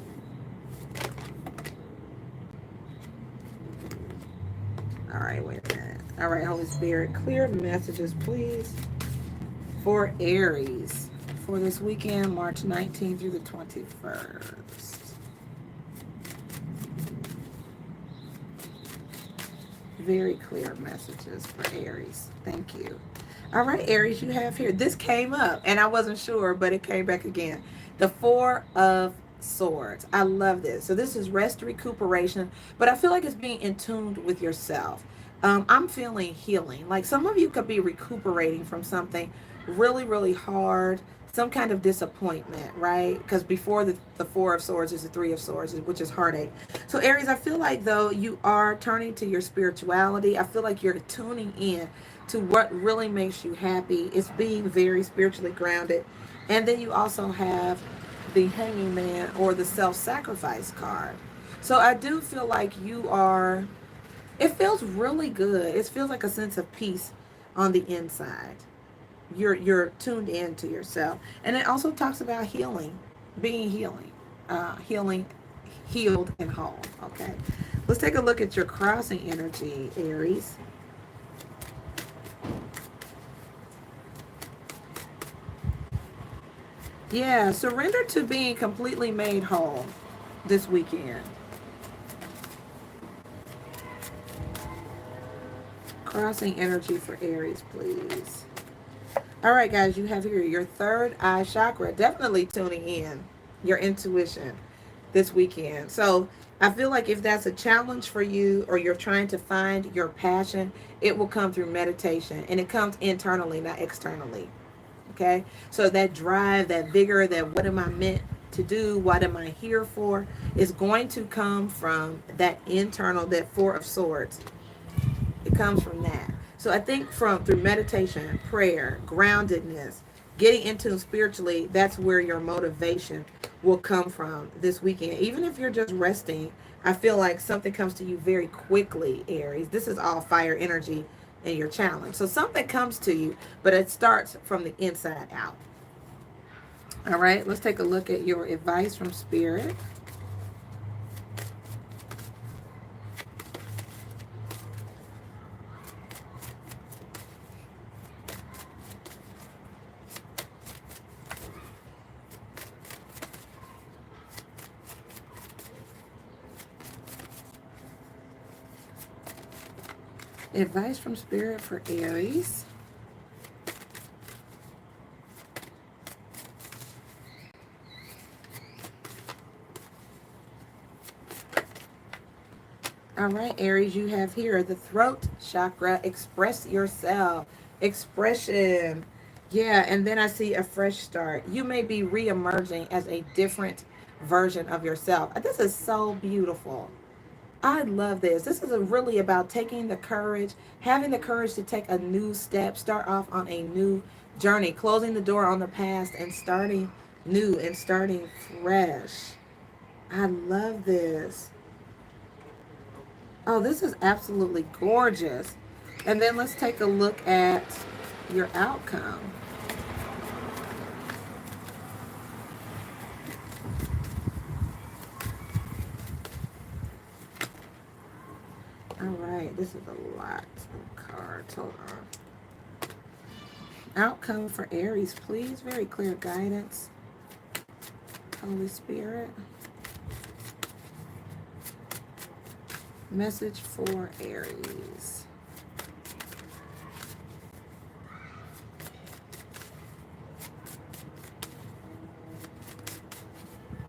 All right, wait a minute. All right, Holy Spirit, clear messages, please, for Aries for this weekend, March 19th through the 21st. Very clear messages for Aries. Thank you. All right, Aries, you have here. This came up, and I wasn't sure, but it came back again. The Four of Swords. I love this. So this is rest, recuperation, but I feel like it's being in tune with yourself. I'm feeling healing. Like some of you could be recuperating from something really, really hard, some kind of disappointment, right? Because before the Four of Swords is the Three of Swords, which is heartache. So Aries, I feel like though you are turning to your spirituality. I feel like you're tuning in to what really makes you happy. It's being very spiritually grounded. And then you also have the Hanging Man or the self-sacrifice card. So I do feel like you are, it feels really good. It feels like a sense of peace on the inside. You're tuned in to yourself. And it also talks about healing, being healing, healed and whole. Okay. Let's take a look at your crossing energy, Aries. Yeah, surrender to being completely made whole this weekend. Crossing energy for Aries, please. All right, guys, you have here your third eye chakra. Definitely tuning in. Your intuition. this weekend. So I feel like if that's a challenge for you, or you're trying to find your passion, it will come through meditation, and it comes internally, not externally. Okay, so that drive, that vigor, that what am I meant to do, what am I here for, is going to come from that internal, that Four of Swords. It comes from that. So I think from through meditation, prayer, groundedness, getting into spiritually, that's where your motivation will come from this weekend. Even if you're just resting, I feel like something comes to you very quickly, Aries. This is all fire energy in your challenge. So something comes to you, but it starts from the inside out. All right, let's take a look at your advice from Spirit. Advice from Spirit for Aries. All right, Aries, you have here the throat chakra. Express yourself. Expression. Yeah, and then I see a fresh start. You may be re-emerging as a different version of yourself. This is so beautiful. I love this. This is really about taking the courage, having the courage to take a new step, start off on a new journey, closing the door on the past and starting new and starting fresh. I love this. Oh, this is absolutely gorgeous. And then let's take a look at your outcome. All right, this is a lot of cards. Hold on. Outcome for Aries, please. Very clear guidance. Holy Spirit. Message for Aries.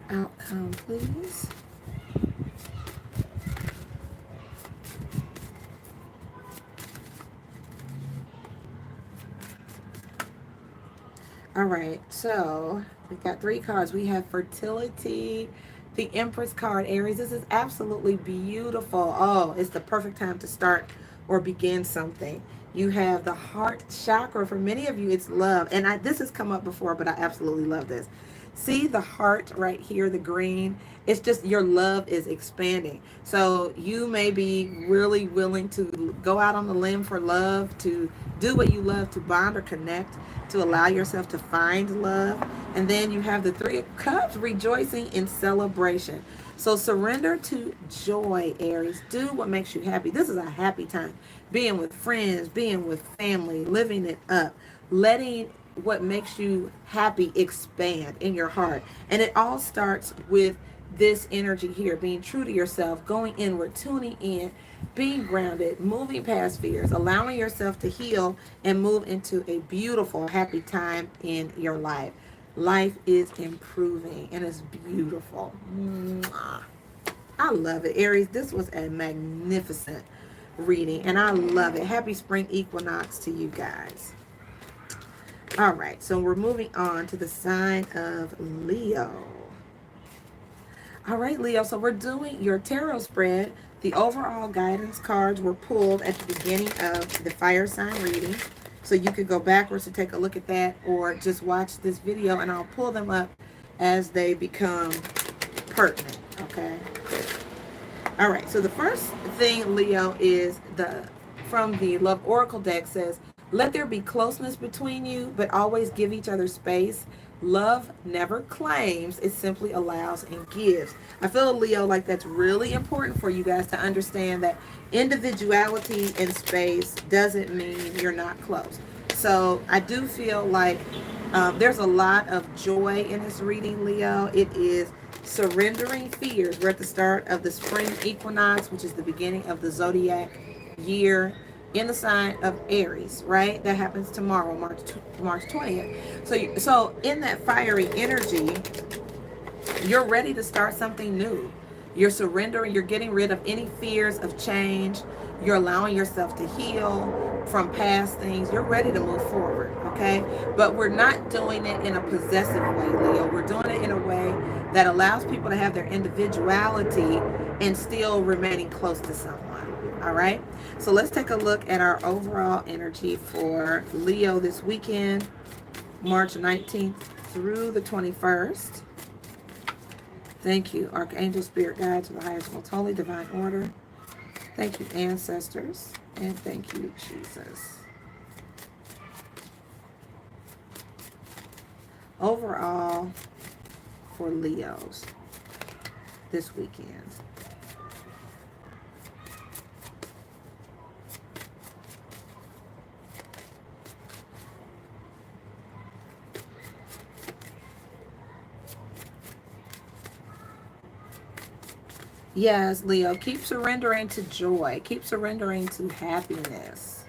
Outcome, please. All right, so we've got 3 cards. We have fertility, the Empress card, Aries. This is absolutely beautiful. Oh, it's the perfect time to start or begin something. You have the heart chakra. For many of you, it's love. And this has come up before, but I absolutely love this. See the heart right here, the green? It's just your love is expanding. So you may be really willing to go out on the limb for love, to do what you love, to bond or connect, to allow yourself to find love. And then you have the 3 of Cups, rejoicing in celebration. So surrender to joy, Aries. Do what makes you happy. This is a happy time. Being with friends, being with family, living it up, letting what makes you happy expand in your heart. And it all starts with this energy here, being true to yourself, going inward, tuning in, being grounded, moving past fears, allowing yourself to heal and move into a beautiful, happy time in your life. Life is improving and it's beautiful. Mwah. I love it, Aries. This was a magnificent reading and I love it. Happy spring equinox to you guys. All right, so we're moving on to the sign of Leo. All right, Leo, so we're doing your tarot spread. The overall guidance cards were pulled at the beginning of the fire sign reading. So you could go backwards to take a look at that or just watch this video and I'll pull them up as they become pertinent, okay? All right, so the first thing, Leo, is from the Love Oracle deck says, let there be closeness between you, but always give each other space. Love never claims, it simply allows and gives. I feel, Leo, like that's really important for you guys to understand that individuality and space doesn't mean you're not close. So I do feel like there's a lot of joy in this reading, Leo. It is surrendering fears. We're at the start of the spring equinox, which is the beginning of the zodiac year in the sign of Aries, right? That happens tomorrow, March 20th. So in that fiery energy, You're ready to start something new. You're surrendering, you're getting rid of any fears of change. You're allowing yourself to heal from past things. You're ready to move forward, okay? But we're not doing it in a possessive way, Leo. We're doing it in a way that allows people to have their individuality and still remaining close to someone, all right? So let's take a look at our overall energy for Leo this weekend, March 19th through the 21st. Thank you, Archangel, Spirit Guides, the highest, most holy, divine order. Thank you, ancestors. And thank you, Jesus. Overall, for Leos this weekend. Yes, Leo, keep surrendering to joy. Keep surrendering to happiness.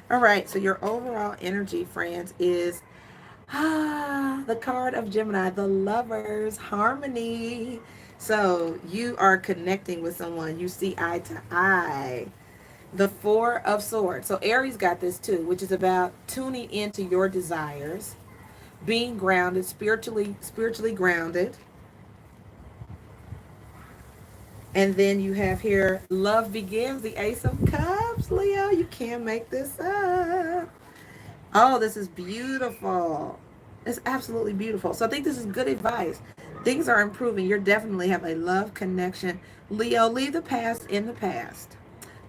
All right, so your overall energy, friends, is the card of Gemini, the Lovers, harmony. So you are connecting with someone. You see eye to eye. The Four of Swords. So Aries got this too, which is about tuning into your desires, being grounded, spiritually grounded. And then you have here, love begins, the Ace of Cups. Leo, you can't make this up. Oh, this is beautiful. It's absolutely beautiful. So I think this is good advice. Things are improving. You definitely have a love connection. Leo, leave the past in the past.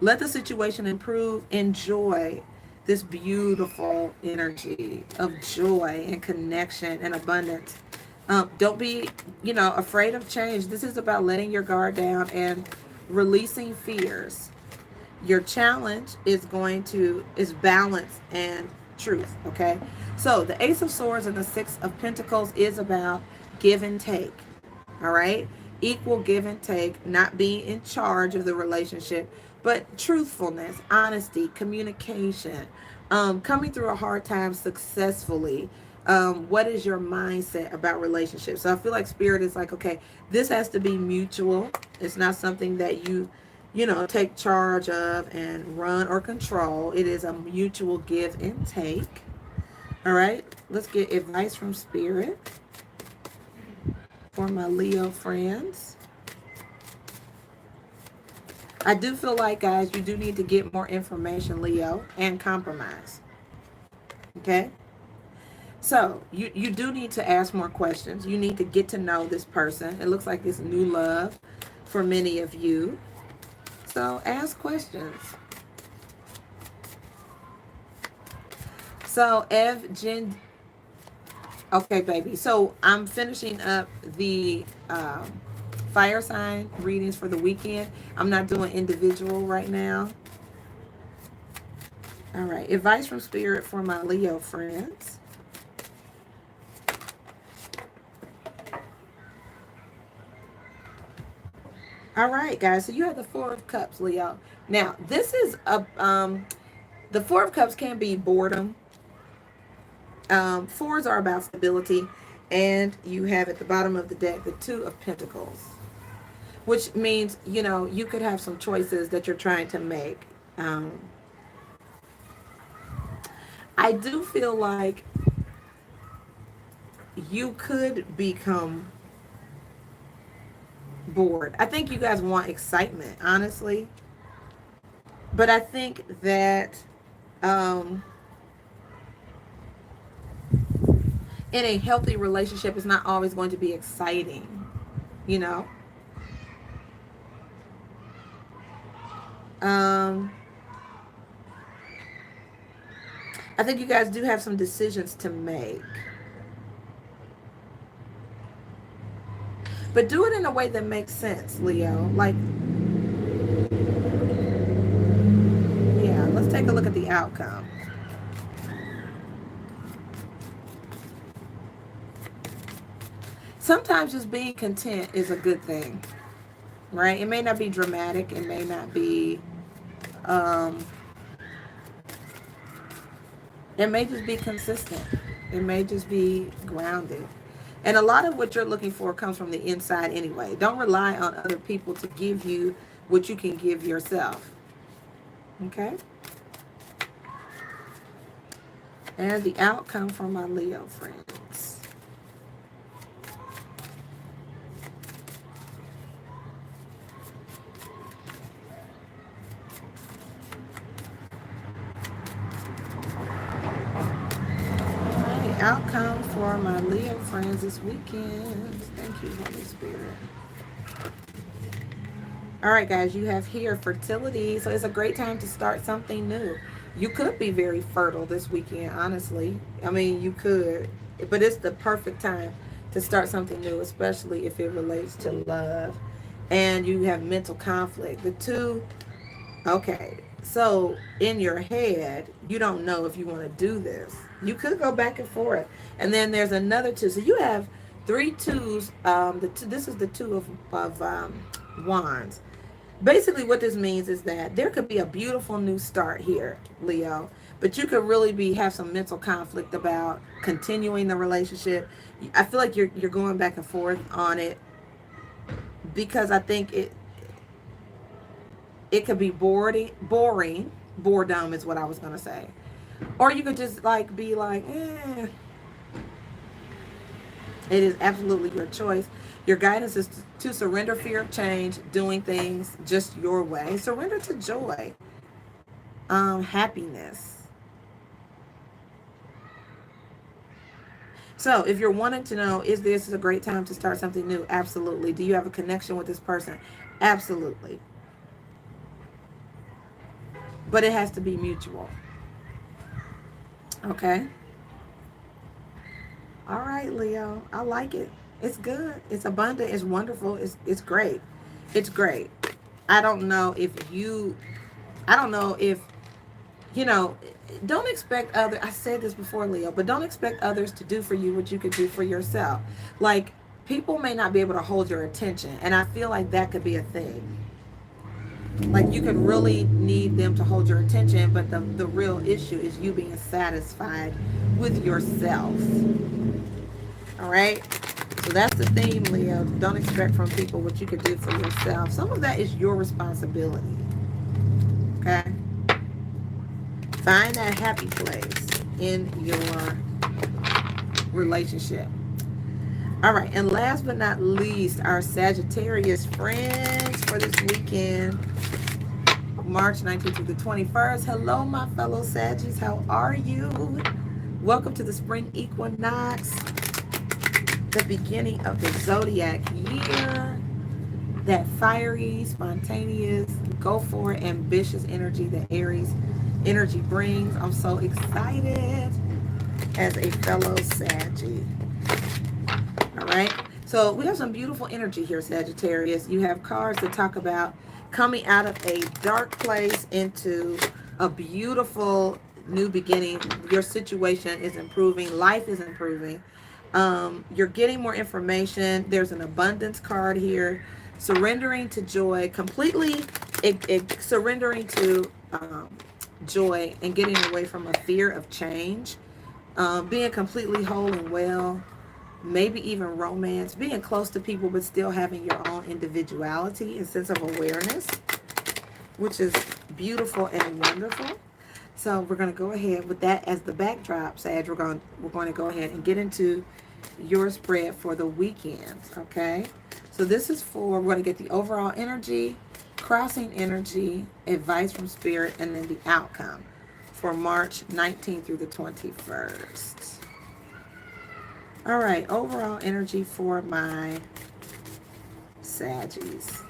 Let the situation improve. Enjoy this beautiful energy of joy and connection and abundance. Don't be, afraid of change. This is about letting your guard down and releasing fears. Your challenge is balance and truth, okay? So the Ace of Swords and the Six of Pentacles is about give and take, all right? Equal give and take, not being in charge of the relationship, but truthfulness, honesty, communication, coming through a hard time successfully. What is your mindset about relationships? So I feel like Spirit is like, okay, this has to be mutual. It's not something that you take charge of and run or control. It is a mutual give and take. All right, let's get advice from Spirit for my Leo friends. I do feel like, guys, you do need to get more information, Leo, and compromise. Okay? So, you do need to ask more questions. You need to get to know this person. It looks like it's new love for many of you. So, ask questions. So, okay, baby. So, I'm finishing up the fire sign readings for the weekend. I'm not doing individual right now. All right. Advice from Spirit for my Leo friends. All right, guys. So you have the Four of Cups, Leo. Now, this is the Four of Cups can be boredom. Fours are about stability, and you have at the bottom of the deck the Two of Pentacles, which means you could have some choices that you're trying to make. I do feel like you could become bored. I think you guys want excitement, honestly. But I think that in a healthy relationship, it's not always going to be exciting, I think you guys do have some decisions to make. But do it in a way that makes sense, Leo. Like, yeah, let's take a look at the outcome. Sometimes just being content is a good thing, right? It may not be dramatic. It may not be, it may just be consistent. It may just be grounded. And a lot of what you're looking for comes from the inside anyway. Don't rely on other people to give you what you can give yourself. Okay? And the outcome for my Leo friends. Outcome for my Leo friends this weekend. Thank you, Holy Spirit. All right, guys, you have here fertility. So it's a great time to start something new. You could be very fertile this weekend, honestly. I mean, you could, but it's the perfect time to start something new, especially if it relates to love. And you have mental conflict. The two, okay. So in your head, you don't know if you want to do this. You could go back and forth. And then there's another two. So you have three twos. This is the two of wands. Basically what this means is that there could be a beautiful new start here, Leo, but you could really have some mental conflict about continuing the relationship. I feel like you're going back and forth on it because I think it could be boring. Boredom is what I was going to say. Or you could just like be like, It is absolutely your choice. Your guidance is to surrender fear of change, doing things just your way. Surrender to joy, happiness. So if you're wanting to know, is this a great time to start something new? Absolutely. Do you have a connection with this person? Absolutely. But it has to be mutual. Okay. All right, Leo. I like it. It's good. It's abundant. It's wonderful. It's great. It's great. I don't know if, don't expect others. I said this before, Leo, but don't expect others to do for you what you could do for yourself. Like, people may not be able to hold your attention, and I feel like that could be a thing. Like, you could really need them to hold your attention, but the real issue is you being satisfied with yourself. All right? So that's the theme, Leo. Don't expect from people what you could do for yourself. Some of that is your responsibility. Okay? Find that happy place in your relationship. All right, and last but not least, our Sagittarius friends for this weekend, March 19th through the 21st. Hello, my fellow Saggies. How are you? Welcome to the spring equinox, the beginning of the zodiac year. That fiery, spontaneous, go for it, ambitious energy that Aries energy brings. I'm so excited as a fellow Saggy. All right. So we have some beautiful energy here, Sagittarius. You have cards that talk about coming out of a dark place into a beautiful new beginning. Your situation is improving. Life is improving. You're getting more information. There's an abundance card here. Surrendering to joy. Completely surrendering to joy and getting away from a fear of change. Being completely whole and well. Maybe even romance, being close to people but still having your own individuality and sense of awareness, which is beautiful and wonderful. So we're going to go ahead with that as the backdrop, Sag. We're going to go ahead and get into your spread for the weekend, okay? So this is we're going to get the overall energy, crossing energy, advice from Spirit, and then the outcome for March 19th through the 21st. All right, overall energy for my Saggies.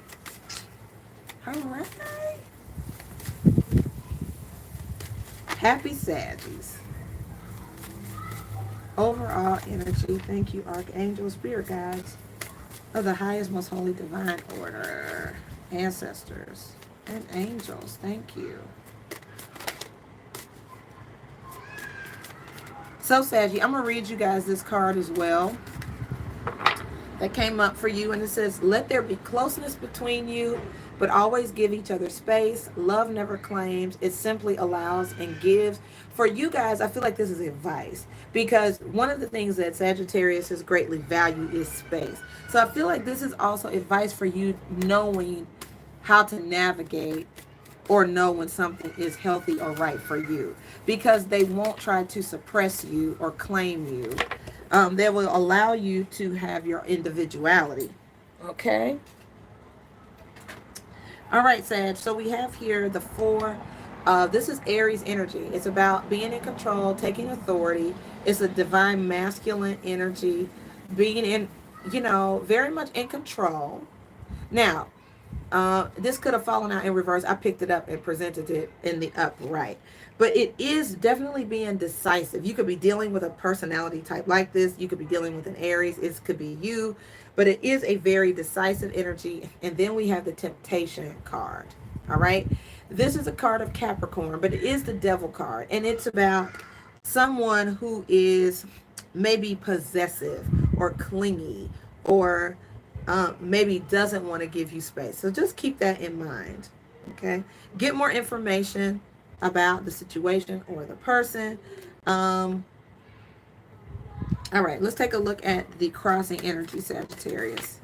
All right. Happy Saggies. Overall energy. Thank you, Archangel, Spirit Guides of the highest, most holy, divine order. Ancestors and angels. Thank you. So, Saggy, I'm going to read you guys this card as well that came up for you. And it says, let there be closeness between you. but always give each other space. Love never claims, it simply allows and gives. For you guys, I feel like this is advice because one of the things that Sagittarius is greatly valued is space. So I feel like this is also advice for you knowing how to navigate or know when something is healthy or right for you, because they won't try to suppress you or claim you. They will allow you to have your individuality. Okay. All right, Sag. So we have here the four. This is Aries energy. It's about being in control, taking authority. It's a divine masculine energy, being in, very much in control. Now, this could have fallen out in reverse. I picked it up and presented it in the upright. But it is definitely being decisive. You could be dealing with a personality type like this. You could be dealing with an Aries. It could be you. But it is a very decisive energy. And then we have the temptation card. All right. This is a card of Capricorn, but it is the devil card. And it's about someone who is maybe possessive or clingy or maybe doesn't want to give you space. So just keep that in mind. Okay. Get more information about the situation or the person. All right. Let's take a look at the crossing energy, Sagittarius.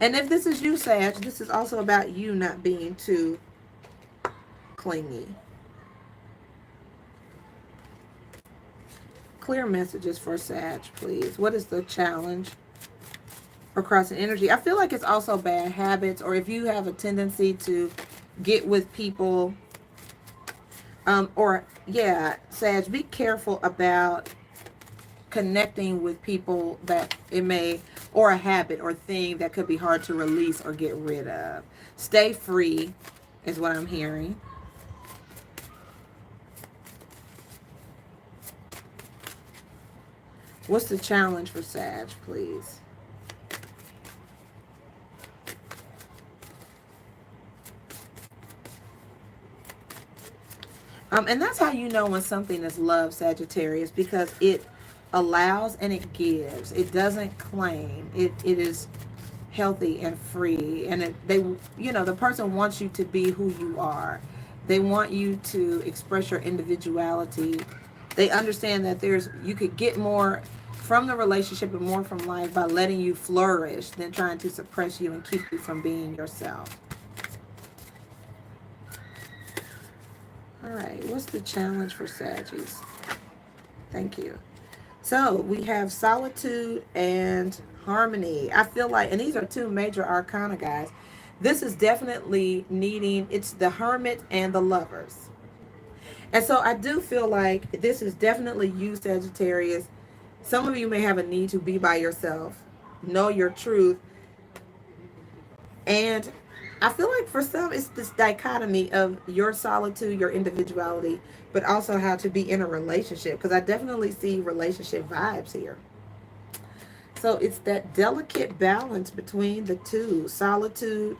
And if this is you, Sag, this is also about you not being too clingy. Clear messages for Sag, please. What is the challenge for crossing energy? I feel like it's also bad habits, or if you have a tendency to get with people, Sag, be careful about connecting with people that it may, or a habit or thing that could be hard to release or get rid of. Stay free is what I'm hearing. What's the challenge for Sag, please? And that's how you know when something is love, Sagittarius, because it allows and it gives. It doesn't claim. It is healthy and free. And the person wants you to be who you are. They want you to express your individuality. They understand that you could get more from the relationship and more from life by letting you flourish than trying to suppress you and keep you from being yourself. All right, what's the challenge for Saggies? Thank you. So we have solitude and harmony. I feel like, and these are two major arcana, guys. This is definitely needing, it's the hermit and the lovers. And so I do feel like this is definitely you, Sagittarius. Some of you may have a need to be by yourself, know your truth. And I feel like for some, it's this dichotomy of your solitude, your individuality, but also how to be in a relationship. Because I definitely see relationship vibes here. So it's that delicate balance between the two. Solitude,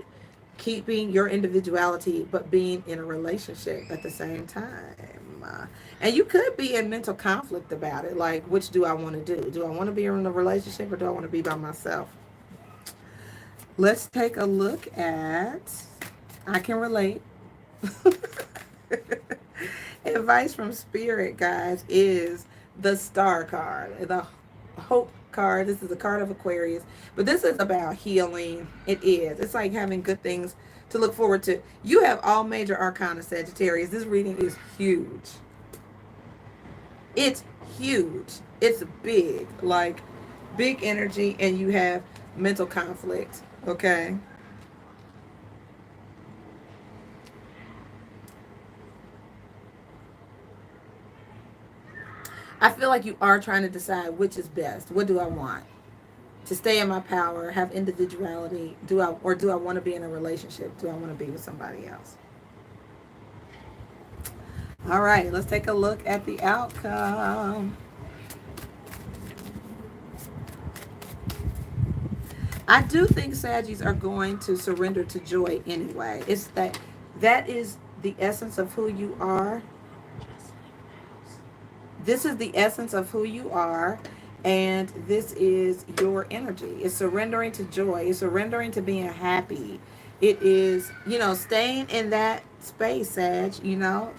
keeping your individuality, but being in a relationship at the same time. And you could be in mental conflict about it. Like, which do I want to do? Do I want to be in a relationship or do I want to be by myself? Let's take a look at, I can relate. Advice from Spirit, guys, is the Star card, the Hope card. This is a card of Aquarius, but this is about healing. It is. It's like having good things to look forward to. You have all major arcana, Sagittarius. This reading is huge. It's huge. It's big, like big energy, and you have mental conflict. Okay. I feel like you are trying to decide which is best. What do I want? To stay in my power, have individuality? Do I want to be in a relationship? Do I want to be with somebody else? All right, let's take a look at the outcome. I do think Saggies are going to surrender to joy anyway. It's that is the essence of who you are. This is the essence of who you are. And this is your energy. It's surrendering to joy. It's surrendering to being happy. It is, staying in that space, Sag.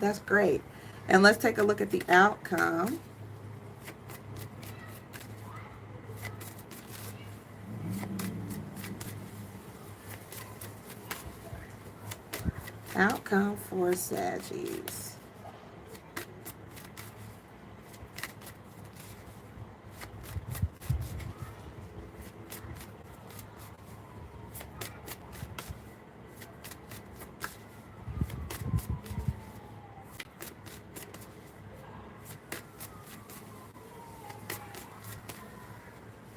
That's great. And let's take a look at the outcome. Outcome for Saggies.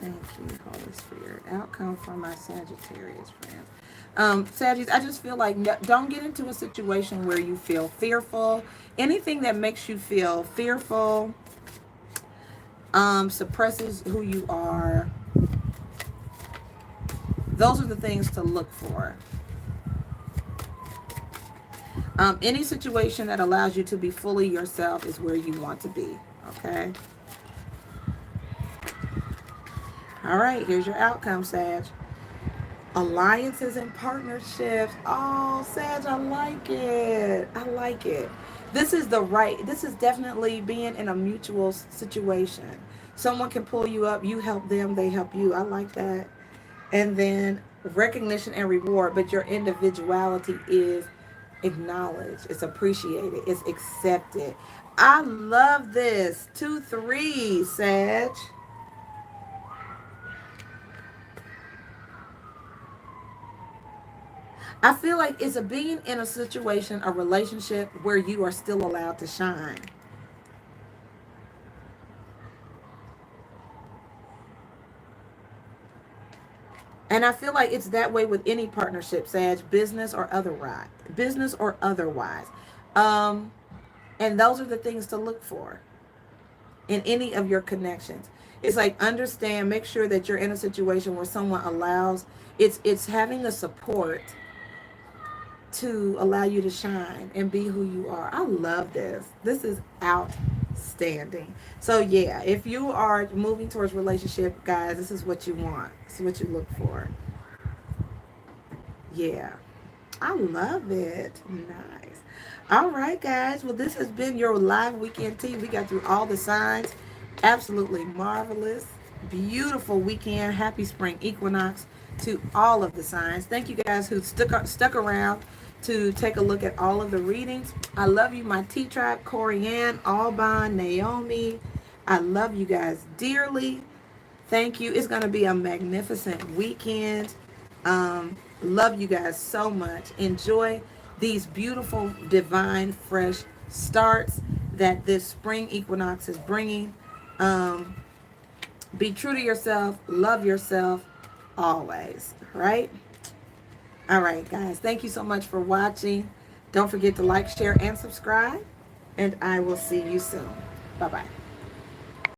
Thank you, Holy Spirit. Outcome for my Sagittarius friends. Saggies, I just feel like don't get into a situation where you feel fearful. Anything that makes you feel fearful, suppresses who you are. Those are the things to look for. Any situation that allows you to be fully yourself is where you want to be. Okay. All right, here's your outcome, Sag. Alliances and partnerships. Oh, Sag, I like it. I like it. This is definitely being in a mutual situation. Someone can pull you up, you help them, they help you. I like that. And then recognition and reward, but your individuality is acknowledged, it's appreciated, it's accepted. I love this. 2-3, Sag. I feel like it's a being in a situation, a relationship where you are still allowed to shine. And I feel like it's that way with any partnership, Sag, business or otherwise. Business or otherwise. Um, and those are the things to look for in any of your connections. It's like understand, make sure that you're in a situation where someone allows it's having the support to allow you to shine and be who you are. I love this. This is outstanding. So yeah, if you are moving towards relationship, guys, this is what you want. This is what you look for. Yeah. I love it. Nice. All right, guys. Well, this has been your live weekend tea. We got through all the signs. Absolutely marvelous. Beautiful weekend. Happy spring equinox to all of the signs. Thank you guys who stuck around to take a look at all of the readings. I love you, my Tea Tribe, Corianne, Alban, Naomi. I love you guys dearly. Thank you. It's going to be a magnificent weekend. Love you guys so much. Enjoy these beautiful, divine, fresh starts that this spring equinox is bringing. Be true to yourself. Love yourself always. Right? All right, guys. Thank you so much for watching. Don't forget to like, share, and subscribe. And I will see you soon. Bye-bye.